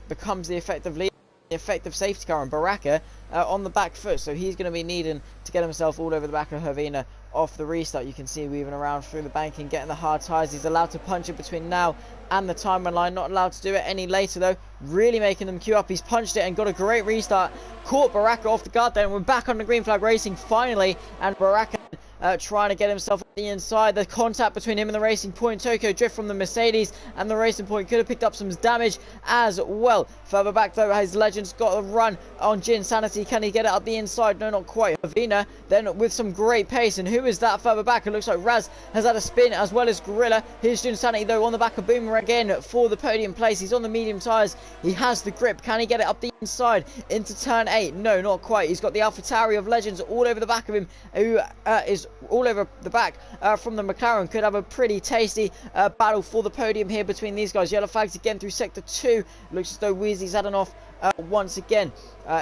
becomes the effective lead, the effective safety car, and Baraka on the back foot, so he's going to be needing to get himself all over the back of Havina off the restart. You can see weaving around through the banking, getting the hard tyres. He's allowed to punch it between now and the timeline line, not allowed to do it any later though, really making them queue up. He's punched it and got a great restart, caught Baraka off the guard there, and we're back on the green flag racing finally, and Baraka trying to get himself on the inside. The contact between him and the Racing Point. Tokyo drift from the Mercedes, and the Racing Point could have picked up some damage as well. Further back though, his Legends got a run on Jin Sanity. Can he get it up the inside? No, not quite. Havina then with some great pace, and who is that further back? It looks like Raz has had a spin as well as Gorilla. Here's Jin Sanity though on the back of Boomer again for the podium place. He's on the medium tyres. He has the grip. Can he get it up the inside into turn 8? No, not quite. He's got the AlphaTauri of Legends all over the back of him, who is all over the back from the McLaren. Could have a pretty tasty battle for the podium here between these guys. Yellow flags again through sector 2. Looks as though Wheezy's had an off once again.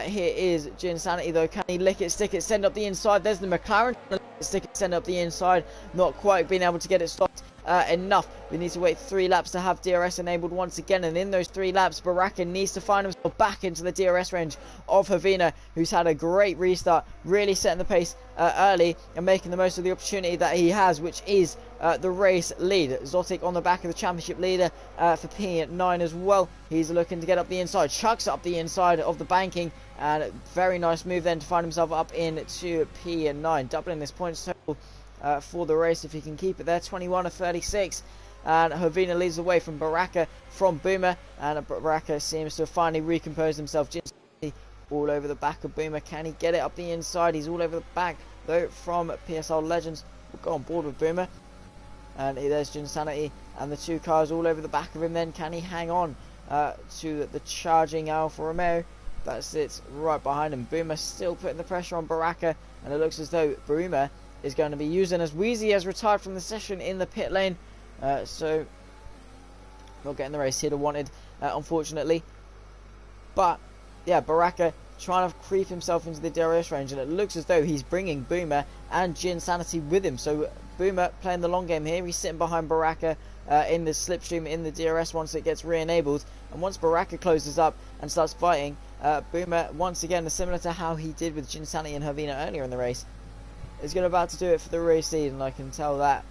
Here is Jin Sanity though. Can he lick it, stick it, send up the inside? There's the McLaren. Stick it, send up the inside. Not quite being able to get it stopped enough. We need to wait 3 laps to have DRS enabled once again, and in those 3 laps Baraka needs to find himself back into the DRS range of Havina, who's had a great restart, really setting the pace early and making the most of the opportunity that he has, which is the race lead. Zotic on the back of the championship leader for P9 as well. He's looking to get up the inside, chucks up the inside of the banking, and very nice move then to find himself up into P9, doubling this points total for the race if he can keep it there. 21 of 36, and Havina leads the way from Baraka from Boomer, and Baraka seems to have finally recomposed himself. All over the back of Boomer. Can he get it up the inside? He's all over the back though from PSL Legends. We'll go on board with Boomer, and there's Jin Sanity and the 2 cars all over the back of him. Then can he hang on to the charging Alfa Romeo? That's it, right behind him. Boomer still putting the pressure on Baraka, and it looks as though Boomer is going to be using, as Wheezy has retired from the session in the pit lane, so not getting the race he'd have wanted, unfortunately. But yeah, Baraka trying to creep himself into the DRS range, and it looks as though he's bringing Boomer and Jin Sanity with him. So Boomer playing the long game here. He's sitting behind Baraka in the slipstream in the DRS once it gets re-enabled, and once Baraka closes up and starts fighting, Boomer once again, similar to how he did with Jin Sanity and Havina earlier in the race, is going to about to do it for the race lead, and I can tell that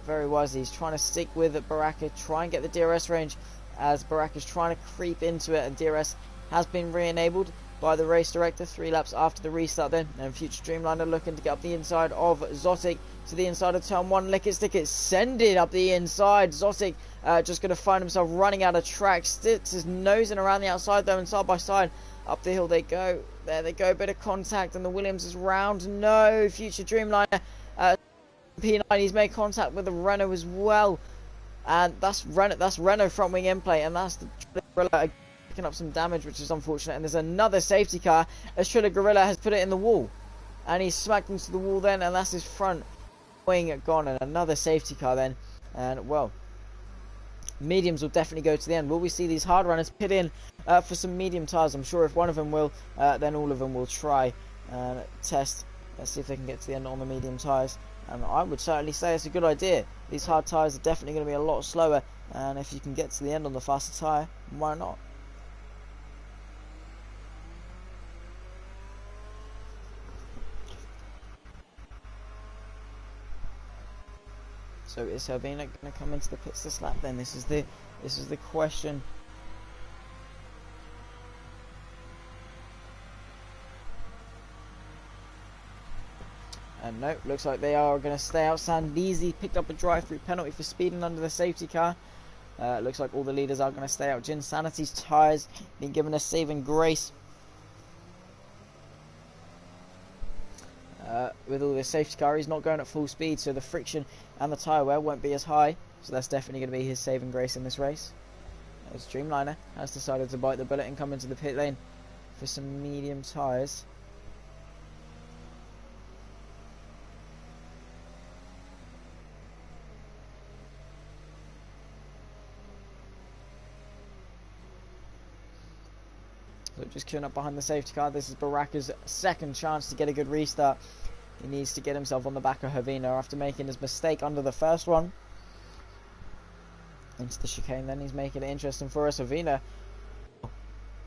very wisely. He's trying to stick with Baraka, try and get the DRS range, as Baraka's trying to creep into it, and DRS has been re-enabled by the race director 3 laps after the restart then, and Future Dreamliner looking to get up the inside of Zotic to the inside of turn 1. Lick it, stick it, send it up the inside. Zotic just going to find himself running out of track. Sticks his nosing around the outside though, and side by side up the hill they go. There they go, bit of contact, and the Williams is round. No, Future Dreamliner P9, he's made contact with the Renault as well, and that's Renault front wing end plate, and that's the Gorilla picking up some damage, which is unfortunate. And there's another safety car as Triller Gorilla has put it in the wall, and he's smacked into the wall then, and that's his front wing gone, and another safety car then. And well, mediums will definitely go to the end. Will we see these hard runners pit in for some medium tyres? I'm sure if one of them will, then all of them will try and test. Let's see if they can get to the end on the medium tyres, and I would certainly say it's a good idea. These hard tyres are definitely going to be a lot slower, and if you can get to the end on the faster tyre, why not? So is Havina going to come into the pits this lap then? This is the question. And no, looks like they are going to stay out. Sandeezy picked up a drive-through penalty for speeding under the safety car. Looks like all the leaders are going to stay out. Jin Sanity's tyres been given a saving grace. With all this safety car, he's not going at full speed, so the friction and the tyre wear won't be as high. So that's definitely going to be his saving grace in this race. As Dreamliner has decided to bite the bullet and come into the pit lane for some medium tyres. So just queuing up behind the safety car. This is Baraka's second chance to get a good restart. He needs to get himself on the back of Havina after making his mistake under the first one. Into the chicane, then he's making it interesting for us. Havina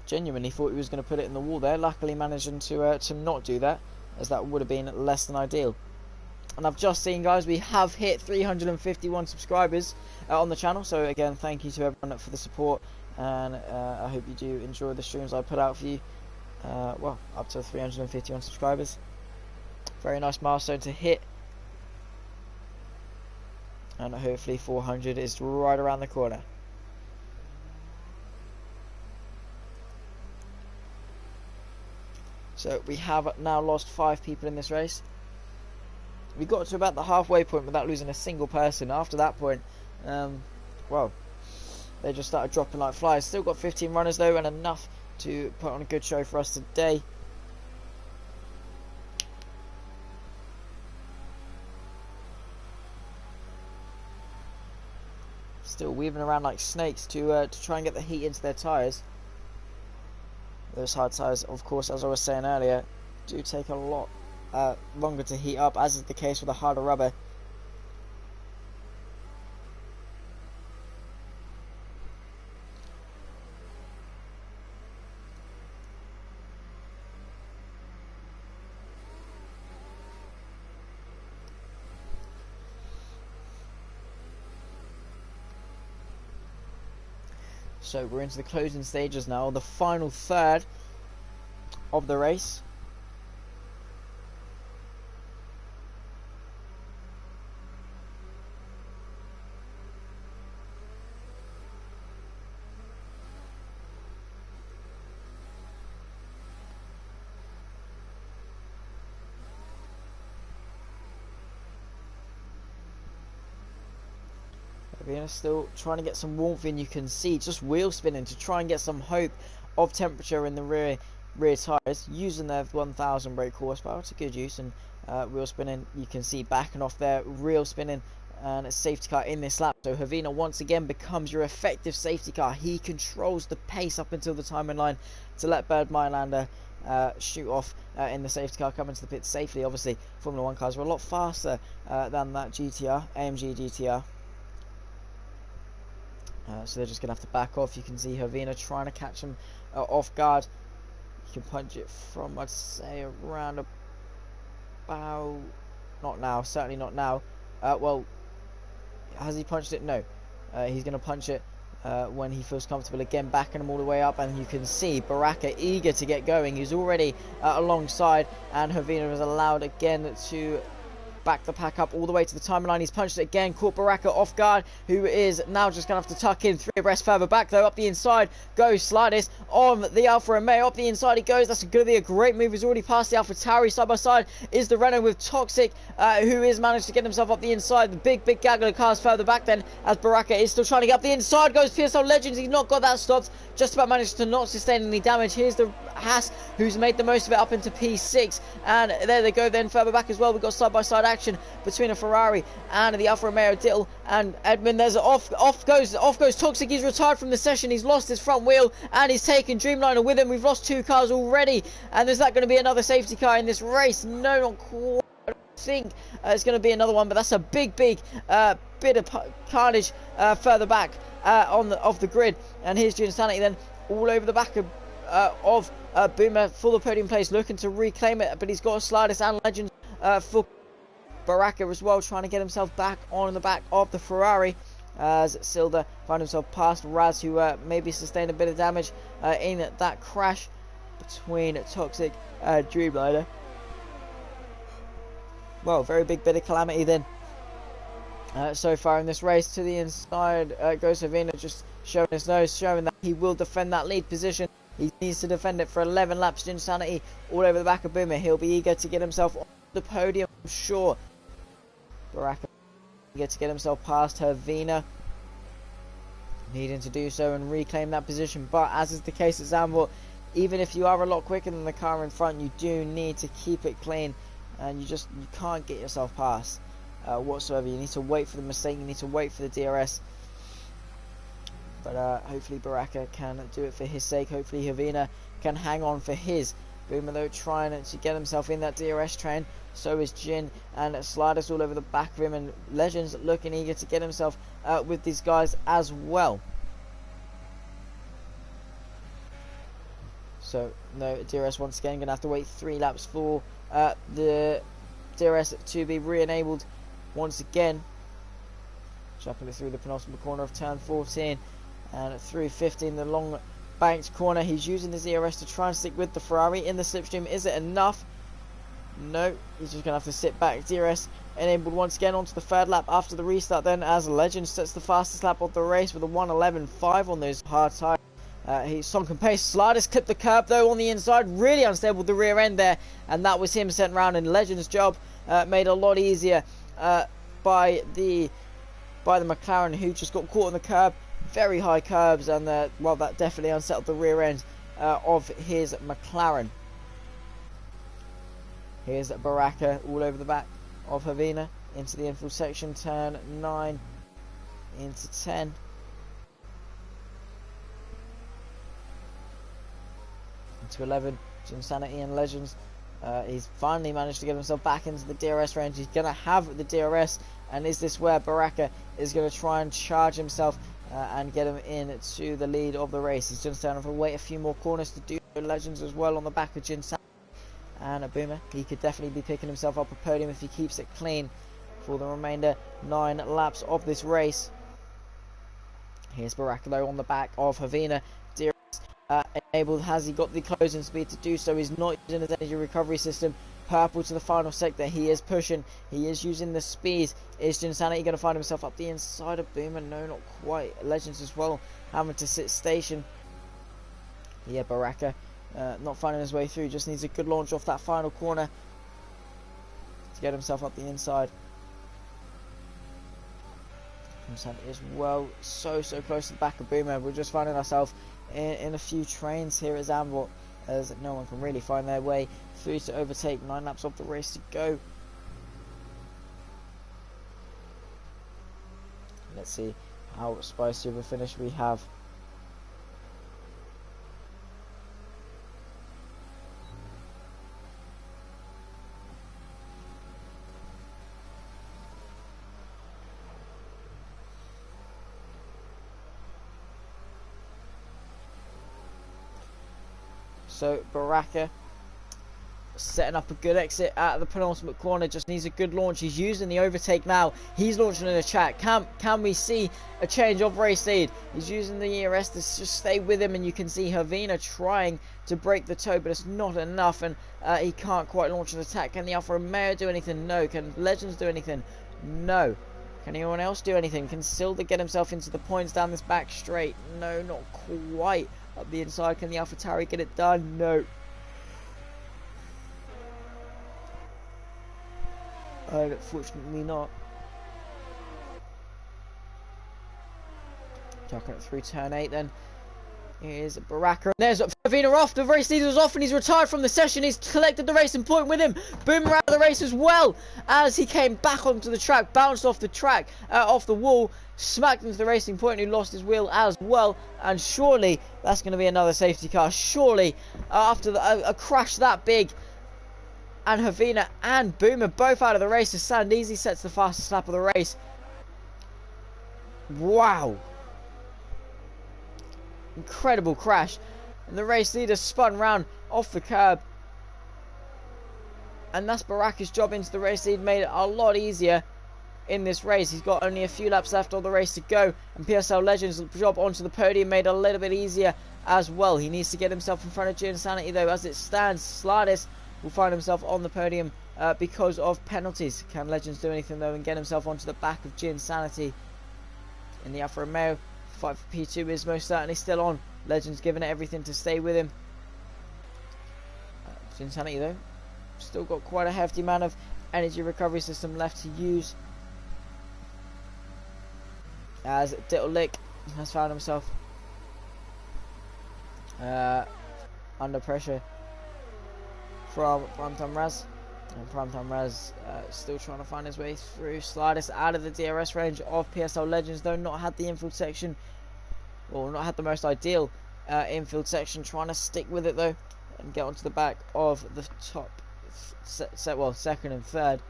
genuinely thought he was going to put it in the wall there. Luckily managing to not do that, as that would have been less than ideal. And I've just seen, guys, we have hit 351 subscribers on the channel. So again, thank you to everyone for the support. And I hope you do enjoy the streams I put out for you. Well, up to 351 subscribers. Very nice milestone to hit. And hopefully 400 is right around the corner. So we have now lost 5 people in this race. We got to about the halfway point without losing a single person. After that point, well, they just started dropping like flies. Still got 15 runners though, and enough to put on a good show for us today. Still weaving around like snakes to try and get the heat into their tyres. Those hard tyres, of course, as I was saying earlier, do take a lot longer to heat up, as is the case with the harder rubber. So we're into the closing stages now, the final third of the race. Still trying to get some warmth in. You can see just wheel spinning to try and get some hope of temperature in the rear tyres, using their 1000 brake horsepower to good use. And wheel spinning, you can see backing off there, real spinning, and a safety car in this lap. So Havina once again becomes your effective safety car. He controls the pace up until the timing line to let Bird Mylander shoot off in the safety car, coming to the pit safely. Obviously Formula 1 cars are a lot faster than that GTR, AMG GTR. So they're just going to have to back off. You can see Havina trying to catch him off guard. You can punch it from, I'd say, around about... Not now, certainly not now. Well, has he punched it? No. He's going to punch it when he feels comfortable. Again, backing him all the way up. And you can see Baraka eager to get going. He's already alongside. And Havina was allowed again to back the pack up all the way to the timing line. He's punched it again, caught Baraka off guard, who is now just going to have to tuck in 3 abreast further back though. Up the inside goes Slidis on the Alfa Romeo. Up the inside he goes. That's going to be a great move. He's already passed the Alfa Tauri. Side by side is the Renault with Toxic, who has managed to get himself up the inside. The big gaggle of cars further back then, as Baraka is still trying to get up the inside. Goes PSL Legends. He's not got that stopped. Just about managed to not sustain any damage. Here's the Haas, who's made the most of it up into P6. And there they go then further back as well. We've got side by side action between a Ferrari and the Alfa Romeo. Dill and Edmund, there's off goes Toxic. He's retired from the session. He's lost his front wheel and he's taken Dreamliner with him. We've lost 2 cars already, and there's not going to be another safety car in this race. No, not quite. I think it's going to be another one, but that's a big bit of carnage further back off the grid. And here's Insanity then all over the back of Boomer for the podium place, looking to reclaim it, but he's got a Slidus and Legends for Baraka as well, trying to get himself back on the back of the Ferrari, as Silda found himself past Raz, who maybe sustained a bit of damage in that crash between Toxic and Dreamliner. Well, very big bit of calamity then so far in this race. To the inside goes Havina, just showing his nose, showing that he will defend that lead position. He needs to defend it for 11 laps. Insanity all over the back of Boomer. He'll be eager to get himself on the podium, I'm sure. Baraka eager to get himself past Havina. needing to do so and reclaim that position. But as is the case at Zandvoort, even if you are a lot quicker than the car in front, you do need to keep it clean, and you can't get yourself past whatsoever. You need to wait for the mistake, you need to wait for the DRS. But hopefully Baraka can do it for his sake. Hopefully Havina can hang on for his. Boomer though trying to get himself in that DRS train. So is Jin, and Sliders all over the back of him, and Legends looking eager to get himself with these guys as well. So no DRS once again, going to have to wait 3 laps for the DRS to be re-enabled once again. Chopping it through the penultimate corner of turn 14 and through 15, the long banked corner. He's using the DRS to try and stick with the Ferrari in the slipstream. Is it enough? No, he's just going to have to sit back. DRS enabled once again onto the 3rd lap after the restart then, as Legend sets the fastest lap of the race with a 1:11.5 on those hard tyres. He's sunk and pace. Sliders clipped the curb though on the inside, really unstable with the rear end there, and that was him sent round. And Legend's job made a lot easier by the McLaren, who just got caught on the curb. Very high curbs, and well, that definitely unsettled the rear end of his McLaren. Here's Baraka all over the back of Havina into the infield section, turn 9 into 10. Into 11, Insanity and Legends. He's finally managed to get himself back into the DRS range. He's going to have the DRS, and is this where Baraka is going to try and charge himself and get him into the lead of the race? He's just going to have to wait a few more corners to do Legends as well on the back of Jinsan. And a Boomer, he could definitely be picking himself up a podium if he keeps it clean for the remainder 9 laps of this race. Here's Baraka though on the back of Havina. Enabled. Has he got the closing speed to do so? He's not using his energy recovery system. Purple to the final sector. He is pushing. He is using the speed. Is Jinsanity going to find himself up the inside of Boomer? No, not quite. Legends as well having to sit station. Yeah, Baraka not finding his way through. Just needs a good launch off that final corner to get himself up the inside. Jinsanity as well. So close to the back of Boomer. We're just finding ourselves in a few trains here at Zandvoort, as no one can really find their way through to overtake. 9 laps of the race to go. Let's see how spicy of a finish we have. So Baraka setting up a good exit at the penultimate corner, just needs a good launch. He's using the overtake now. He's launching an attack. Can we see a change of race lead? He's using the ERS to just stay with him, and you can see Havina trying to break the toe, but it's not enough, and he can't quite launch an attack. Can the Alfa Romeo do anything? No. Can Legends do anything? No. Can anyone else do anything? Can Silda get himself into the points down this back straight? No, not quite. Up the inside, can the AlphaTauri get it done? No. Unfortunately not. Talking it through turn 8 then. Here's Baraka. There's Favina off. The race leader was off and he's retired from the session. He's collected the racing point with him. Boomer out of the race as well, as he came back onto the track, bounced off the track, off the wall, smacked into the racing point, and he lost his wheel as well. And surely that's going to be another safety car. Surely after a crash that big. And Havina and Boomer both out of the race as Sandeezy sets the fastest lap of the race. Wow. Incredible crash. And the race leader spun round off the curb. And that's Baraka's job into the race lead. Made it a lot easier in this race. He's got only a few laps left of the race to go. And PSL Legends' job onto the podium made it a little bit easier as well. He needs to get himself in front of Insanity though. As it stands, Slardis will find himself on the podium because of penalties. Can Legends do anything though and get himself onto the back of Insanity in the Alfa Romeo? Fight for P2 is most certainly still on. Legends giving it everything to stay with him. Insanity though, still got quite a hefty amount of energy recovery system left to use. As Dittle'Lick has found himself under pressure from Primetime Raz. And Primetime Raz still trying to find his way through. Slidus out of the DRS range of PSL Legends, though not had the infield section, or not had the most ideal infield section. Trying to stick with it though and get onto the back of the top second and third.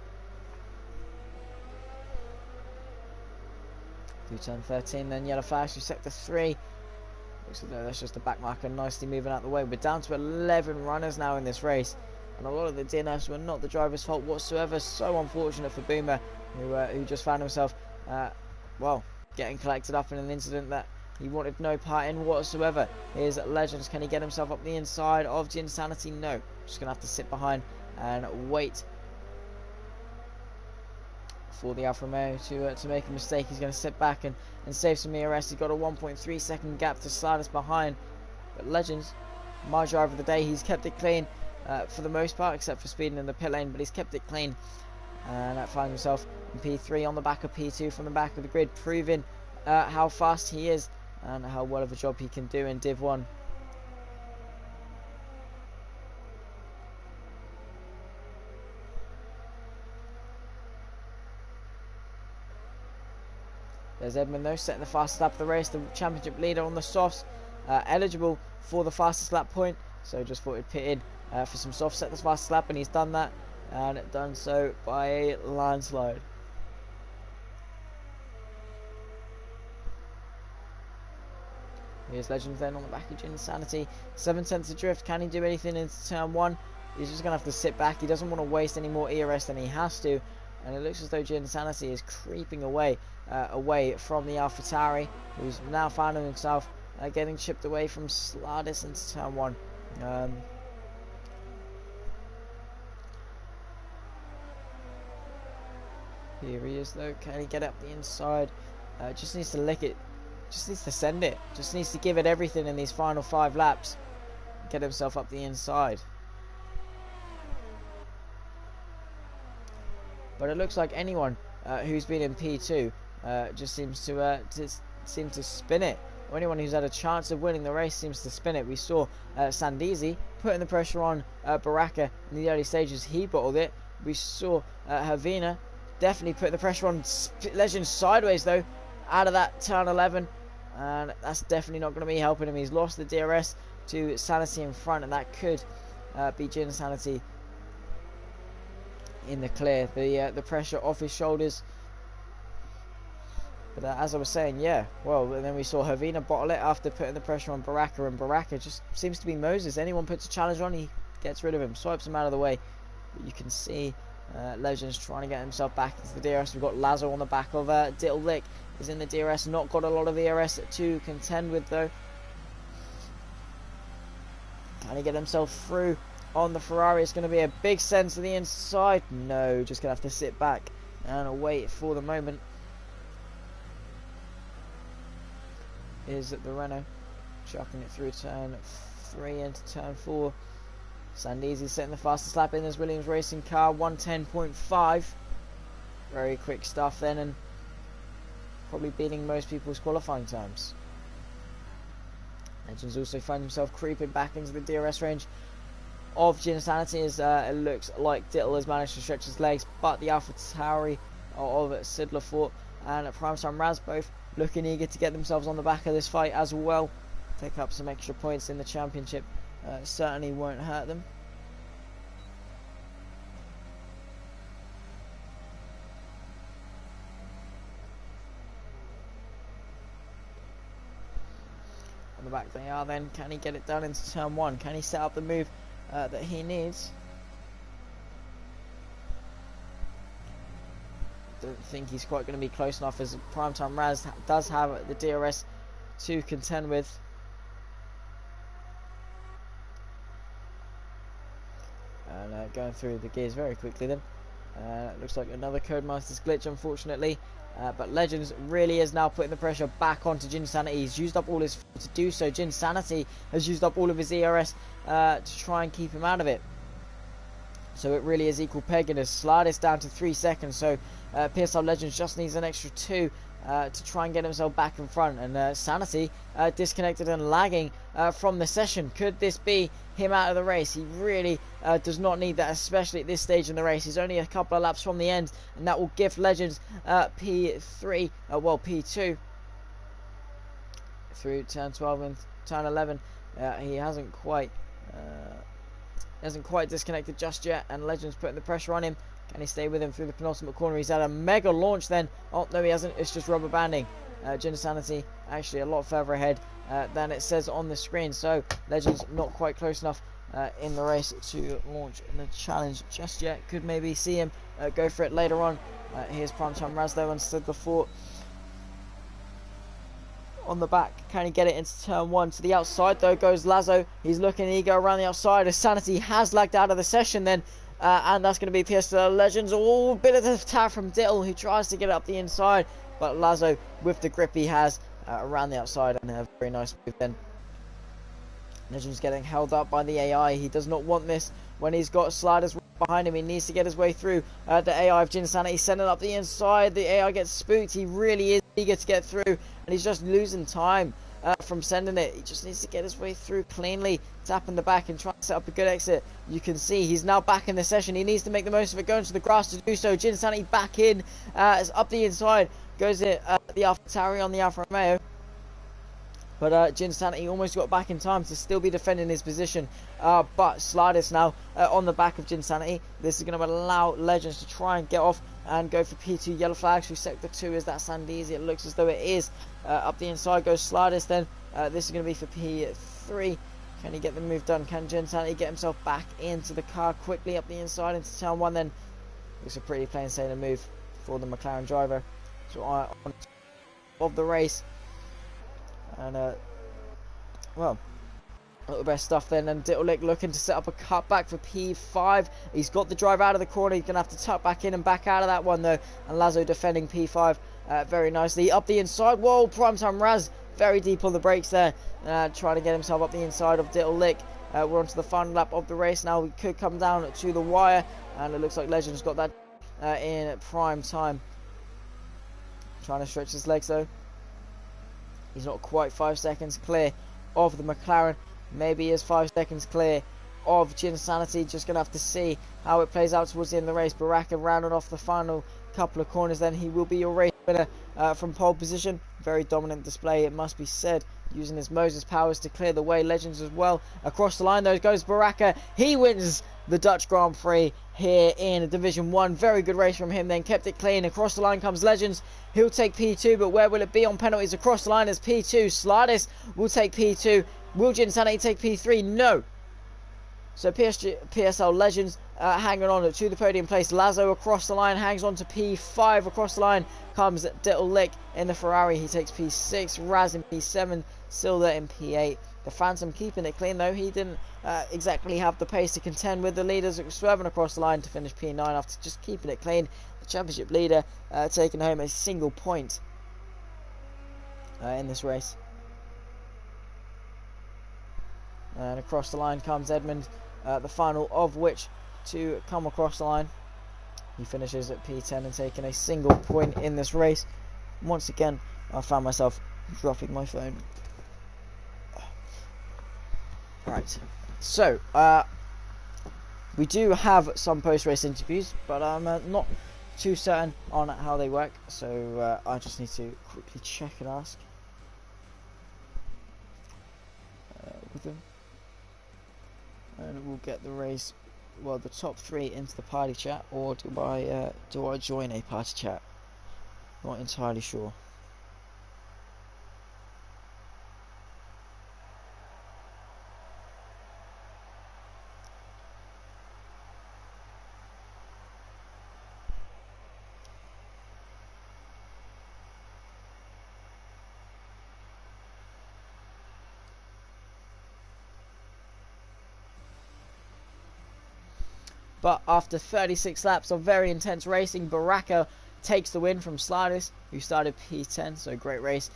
Through turn 13, then yellow flash through sector 3. Looks like that's just the back marker nicely moving out the way. We're down to 11 runners now in this race, and a lot of the DNFs were not the driver's fault whatsoever. So unfortunate for Boomer, who just found himself, well, getting collected up in an incident that he wanted no part in whatsoever. Here's Legends. Can he get himself up the inside of Ginsanity? No. Just going to have to sit behind and wait for the Alfa Romeo to make a mistake. He's going to sit back and save some ERS. He's got a 1.3 second gap to slide us behind. But Legends, my driver of the day, he's kept it clean for the most part, except for speeding in the pit lane, but he's kept it clean. And finds himself in P3 on the back of P2 from the back of the grid, proving how fast he is and how well of a job he can do in Div 1. There's Edmund though, setting the fastest lap of the race, the championship leader on the softs, eligible for the fastest lap point, so just thought he'd pit in for some softs, set the fastest lap, and he's done that, and done so by a landslide. Here's Legends then on the back of Ginsanity, 7 tenths of drift. Can he do anything into turn 1? He's just going to have to sit back. He doesn't want to waste any more ERS than he has to, and it looks as though Ginsanity is creeping away from the AlphaTauri, who's now found himself getting chipped away from Slardis into turn 1. Here he is though. Can he get up the inside? Just needs to lick it. Just needs to send it. Just needs to give it everything in these final 5 laps. Get himself up the inside. But it looks like anyone who's been in P2 just seems to spin it. Or anyone who's had a chance of winning the race seems to spin it. We saw Sandizi putting the pressure on Baraka in the early stages. He bottled it. We saw Havina definitely put the pressure on Legends sideways though, out of that turn 11. And that's definitely not going to be helping him. He's lost the DRS to Sanity in front, and that could be Ginsanity in the clear. The pressure off his shoulders. But as I was saying, yeah, well, and then we saw Havina bottle it after putting the pressure on Baraka, and Baraka just seems to be Moses. Anyone puts a challenge on, he gets rid of him, swipes him out of the way. But you can see Legends trying to get himself back into the DRS. We've got Lazo on the back of Diddle Lick. Is in the DRS, not got a lot of ERS to contend with though. Can he get himself through on the Ferrari? It's going to be a big send to the inside. No, just going to have to sit back and wait for the moment. Is the Renault chucking it through turn 3 into turn 4. Sandizi setting the fastest lap in this Williams racing car, 110.5. Very quick stuff then, and probably beating most people's qualifying times. Legends also finds himself creeping back into the DRS range of Ginsanity as it looks like Diddle has managed to stretch his legs, but the AlphaTauri of Sidlerfort and Primetime Raz both looking eager to get themselves on the back of this fight as well. Pick up some extra points in the championship. Certainly won't hurt them. On the back they are then. Can he get it done into turn 1? Can he set up the move that he needs? Don't think he's quite going to be close enough, as Primetime Raz does have the DRS to contend with. And going through the gears very quickly then. Looks like another Codemaster's glitch, unfortunately. But Legends really is now putting the pressure back onto Ginsanity. He's used up all his to do so. Ginsanity has used up all of his ERS to try and keep him out of it. So it really is equal pegging as Slidus down to 3 seconds. So PSL Legends just needs an extra 2 to try and get himself back in front. And Sanity disconnected and lagging from the session. Could this be him out of the race? He really does not need that, especially at this stage in the race. He's only a couple of laps from the end, and that will give Legends P3, well, P2 through turn 12 and turn 11. He hasn't quite disconnected just yet, and Legends putting the pressure on him. Can he stay with him through the penultimate corner? He's had a mega launch then. Oh, no, he hasn't. It's just rubber banding. Sanity actually a lot further ahead than it says on the screen. So Legends not quite close enough in the race to launch in the challenge just yet. Could maybe see him go for it later on. Here's Primetime Raz though, and stood the fort on the back. Can he get it into turn 1? To the outside though goes Lazo. He's looking eager around the outside as Sanity has lagged out of the session then. And that's going to be PS Legends. Oh, bit of the attack from Diddle, who tries to get up the inside, but Lazo with the grip he has around the outside, and a very nice move then. Legends getting held up by the AI. He does not want this when he's got sliders behind him. He needs to get his way through. The AI of Jinsanity sending up the inside. The AI gets spooked. He really is eager to get through, and he's just losing time from sending it. He just needs to get his way through cleanly, tapping the back and trying to set up a good exit. You can see he's now back in the session. He needs to make the most of it, going to the grass to do so. Jinsanity back in, it's up the inside, goes it the AlphaTauri on the Alfa Romeo. But Jinsanity almost got back in time to still be defending his position. But Sliders now on the back of Jinsanity. This is going to allow Legends to try and get off and go for P2 yellow flags through sector 2. Is that Sandeezy? It looks as though it is. Up the inside goes Sliders then. This is going to be for P3. Can he get the move done? Can Jinsanity get himself back into the car quickly up the inside into turn 1 then? Looks a pretty plain sailing move for the McLaren driver. So on of the race. And well, not the best stuff then. And Dittlick looking to set up a cutback for P5. He's got the drive out of the corner. He's going to have to tuck back in and back out of that one though. And Lazo defending P5 very nicely. Up the inside. Whoa, Primetime Raz very deep on the brakes there. Trying to get himself up the inside of Dittlick. We're on to the final lap of the race now. We could come down to the wire. And it looks like Legends got that in prime time. Trying to stretch his legs though. He's not quite 5 seconds clear of the McLaren. Maybe he is 5 seconds clear of Jinsanity. Just going to have to see how it plays out towards the end of the race. Baraka rounding off the final couple of corners. Then he will be your race winner from pole position. Very dominant display, it must be said. Using his Moses powers to clear the way. Legends as well. Across the line though goes Baraka. He wins the Dutch Grand Prix here in Division 1. Very good race from him then. Kept it clean. Across the line comes Legends. He'll take P2, but where will it be on penalties? Across the line is P2. Sliders will take P2. Will Jinsanity take P3? No. So PSL Legends hanging on to the podium place. Lazo across the line hangs on to P5. Across the line comes Dittlick in the Ferrari. He takes P6. Raz in P7. Silda in P8. The Phantom keeping it clean though. He didn't exactly have the pace to contend with the leaders, swerving across the line to finish P9 after just keeping it clean. The championship leader taking home a single point in this race. And across the line comes Edmund, the final of which to come across the line. He finishes at P10 and taking a single point in this race. Once again, I found myself dropping my phone. Right, so we do have some post-race interviews, but I'm not too certain on how they work, so I just need to quickly check and ask with them, and we'll get the race, well, the top 3 into the party chat, or do I join a party chat? Not entirely sure. But after 36 laps of very intense racing, Baraka takes the win from Sliders, who started P10, so great race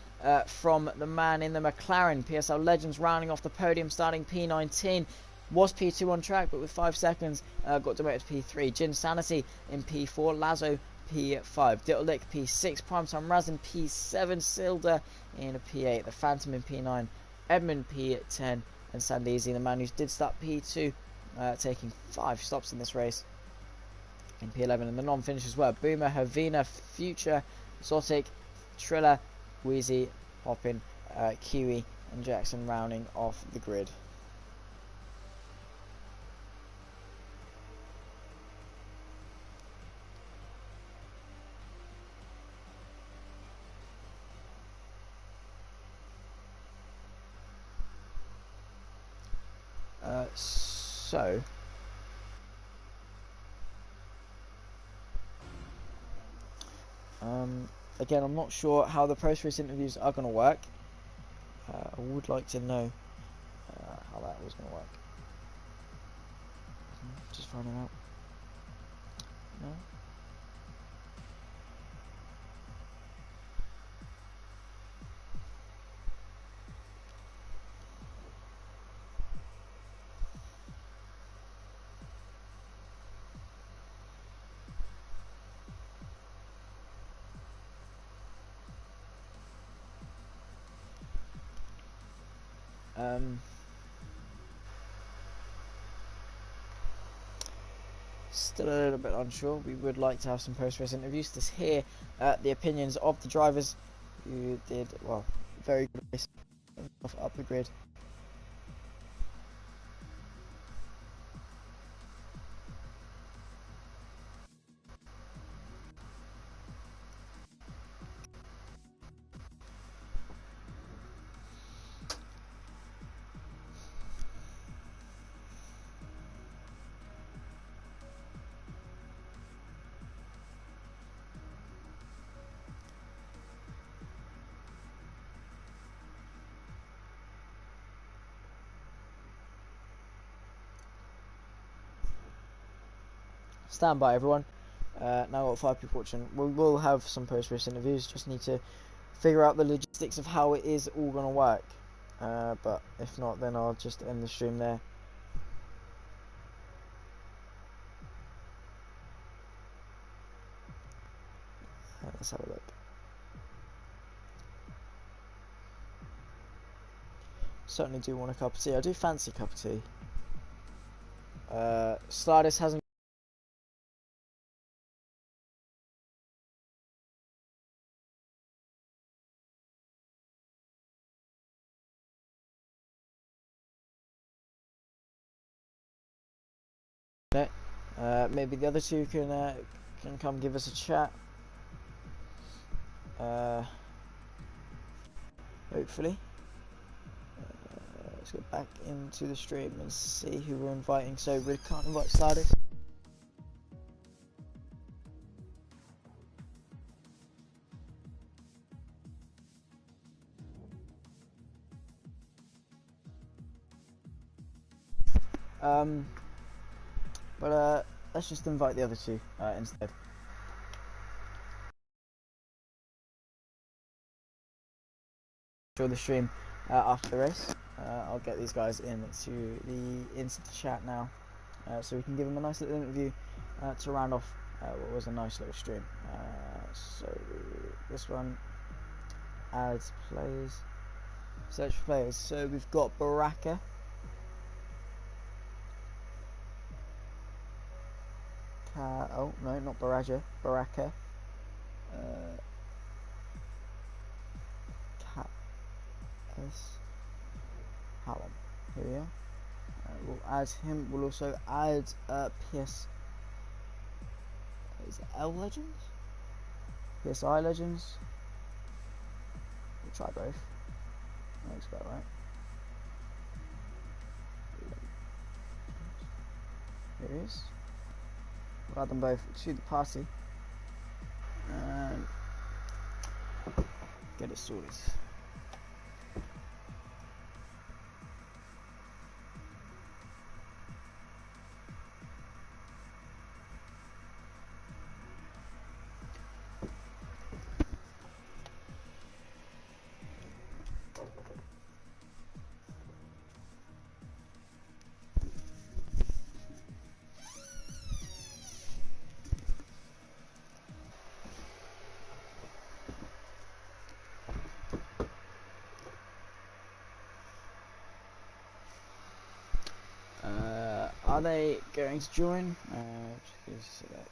from the man in the McLaren. PSL Legends rounding off the podium, starting P19. Was P2 on track, but with 5 seconds got demoted to P3. Jinsanity in P4. Lazo P5, Dittlick P6, Primetime Razin P7, Silda in a P8, the Phantom in P9, Edmund P10, and Sandeezy, the man who did start P2, taking 5 stops in this race, in P11. And the non-finishers were Boomer, Havina, Future, Zotic, Triller, Wheezy, Hoppin, Kiwi, and Jackson rounding off the grid. Again, I'm not sure how the post-race interviews are going to work. I would like to know how that was going to work. Just finding out. No? Still a little bit unsure. We would like to have some post-race interviews to hear the opinions of the drivers who did, well, very good race up the grid. Stand by, everyone. Now got 5 people watching. We will have some post-race interviews. Just need to figure out the logistics of how it is all going to work. But if not, then I'll just end the stream there. Let's have a look. Certainly do want a cup of tea. I do fancy a cup of tea. Slardis hasn't. Maybe the other two can come give us a chat. Hopefully. Let's get back into the stream and see who we're inviting. So we can't invite Slardis. But let's just invite the other two instead. Enjoy the stream after the race. I'll get these guys into the chat now, so we can give them a nice little interview to round off what was a nice little stream. So this one, adds players, search for players. So we've got Baraka. Oh no, not Baraja, Baraka. Cat S. Hallam. Here we are. We'll add him. We'll also add PS. Is it L Legends? PSI Legends. We'll try both. That looks about right. Here he is. We'll add them both to the party and get it sorted. Are they going to join? Just give us a sec.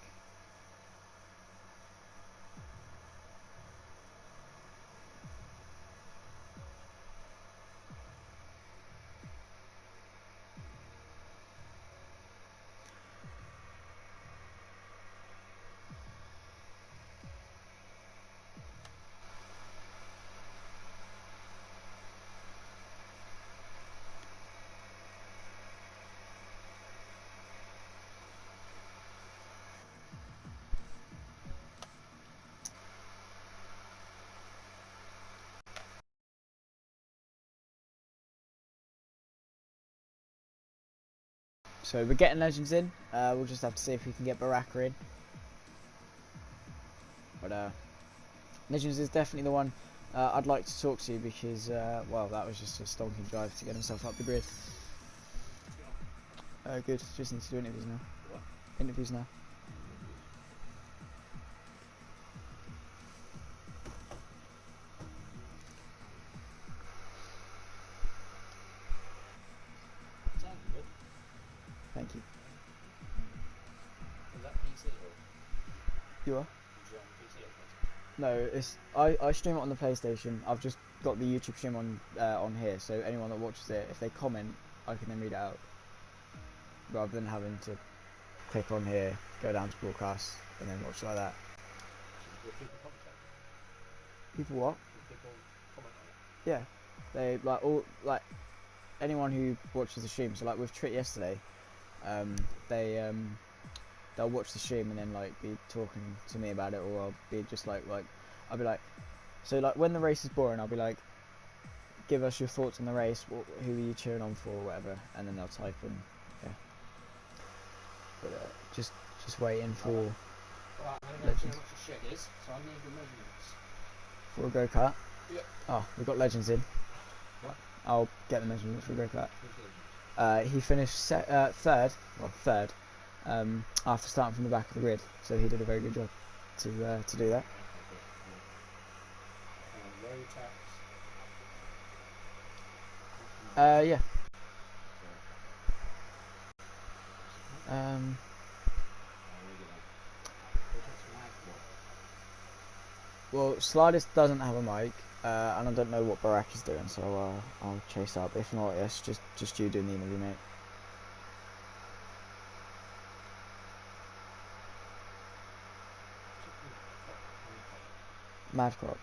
So we're getting Legends in. We'll just have to see if we can get Baraka in. But Legends is definitely the one I'd like to talk to because, well, that was just a stonking drive to get himself up the grid. Good. Just need to do interviews now. What? Interviews now. Thank you. Is that PC or? You are? Did you on PC or No, it's I stream it on the PlayStation. I've just got the YouTube stream on here, so anyone that watches it, if they comment, I can then read it out, rather than having to click on here, go down to broadcast, and then watch it like that. will people comment on it? People what? Will people comment on it? Yeah, they like anyone who watches the stream. So like with Trit yesterday, they they'll watch the stream and then like be talking to me about it, or I'll be just like I'll be like, so like when the race is boring, I'll be like, give us your thoughts on the race, who are you cheering on for, or whatever, and then they'll type in, yeah. But just waiting for Right, I'm going to see how much the shed is, so I need the measurements. for a go-kart. Yep. Oh, we've got Legends in. What? I'll get the measurements for a go-kart. Who's Legends? He finished third, after starting from the back of the grid, so he did a very good job to do that. Okay, good. Road tax. Yeah. So, I'll read it out. Road tax mag what? Well, Sliders doesn't have a mic, and I don't know what Barack is doing, so I'll chase up. If not, yes, just you doing the interview, mate. Madcroc.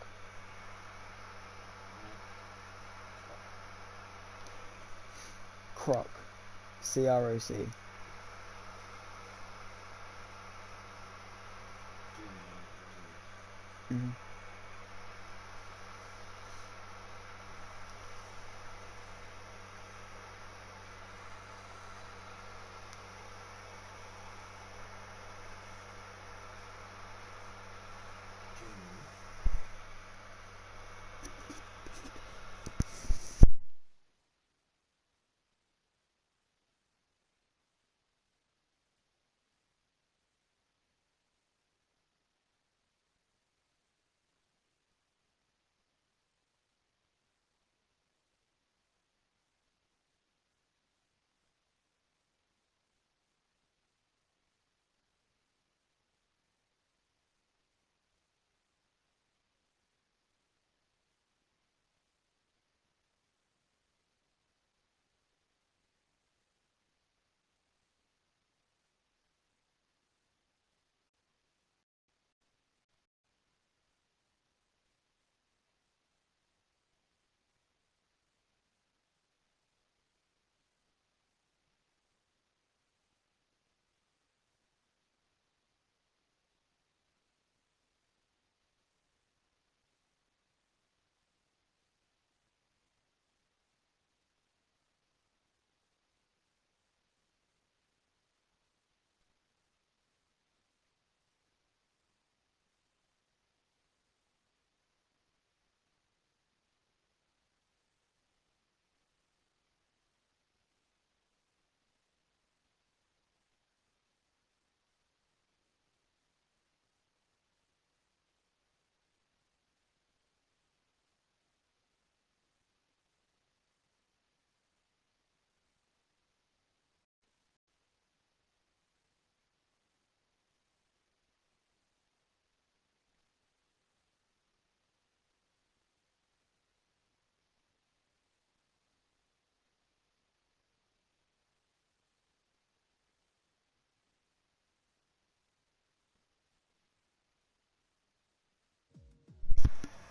Croc. CROC. Mm-hmm.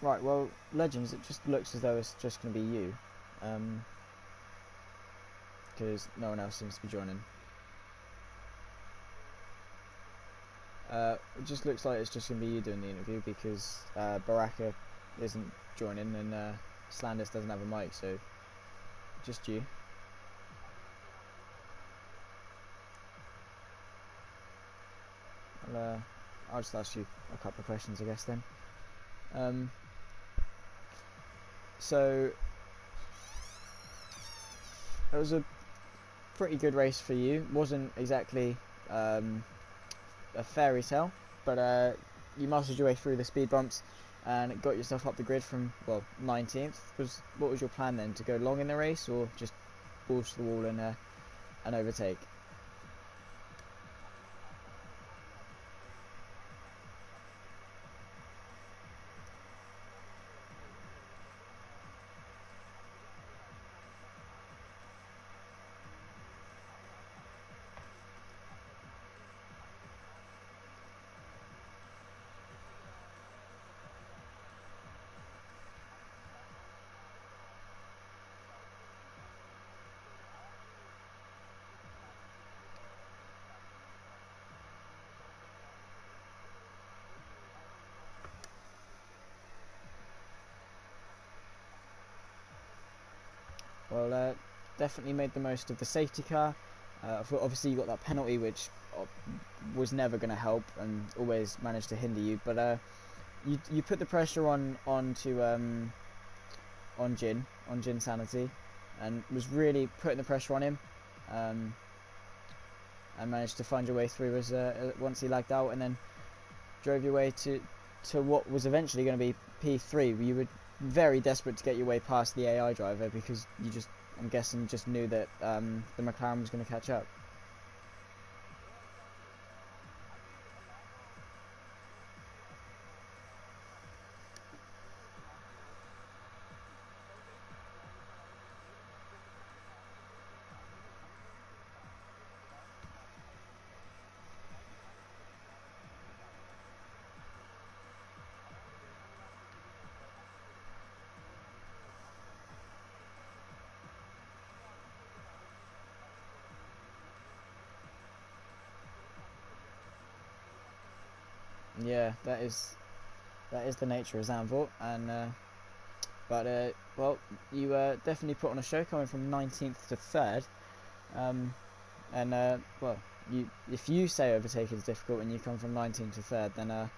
Right, well, Legends, it just looks as though it's just going to be you. Because no one else seems to be joining. It just looks like it's just going to be you doing the interview because Baraka isn't joining and Slandis doesn't have a mic, so just you. I'll just ask you a couple of questions, I guess, then. So it was a pretty good race for you. Wasn't exactly a fairy tale, but you mastered your way through the speed bumps and got yourself up the grid from, well, 19th. What was your plan then? To go long in the race or just balls to the wall and overtake? Well, definitely made the most of the safety car. Obviously, you got that penalty, which was never going to help and always managed to hinder you. But you put the pressure on Jin Sanity, and was really putting the pressure on him, and managed to find your way through as once he lagged out, and then drove your way to what was eventually going to be P3. You were very desperate to get your way past the AI driver because I'm guessing, just knew that the McLaren was going to catch up. Yeah, that is the nature of Zandvoort, and well, you definitely put on a show, coming from 19th to 3rd, and well, if you say overtaking is difficult and you come from 19th to 3rd, then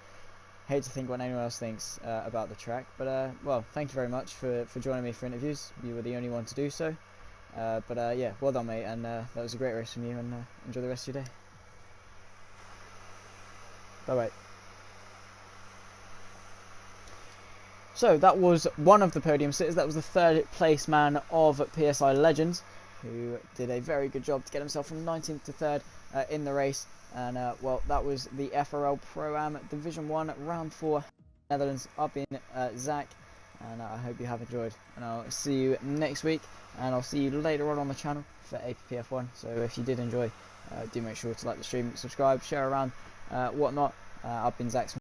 hate to think what anyone else thinks about the track. But well, thank you very much for joining me for interviews. You were the only one to do so. But yeah, well done, mate, and that was a great race from you, and enjoy the rest of your day. Bye bye. So that was one of the podium sitters. That was the 3rd place man of PSI Legends, who did a very good job to get himself from 19th to 3rd in the race. And well, that was the FRL Pro-Am Division 1 Round 4 Netherlands. I've been Zach, and I hope you have enjoyed. And I'll see you next week, and I'll see you later on the channel for APPF1. So if you did enjoy, do make sure to like the stream, subscribe, share around, whatnot. I've been Zach.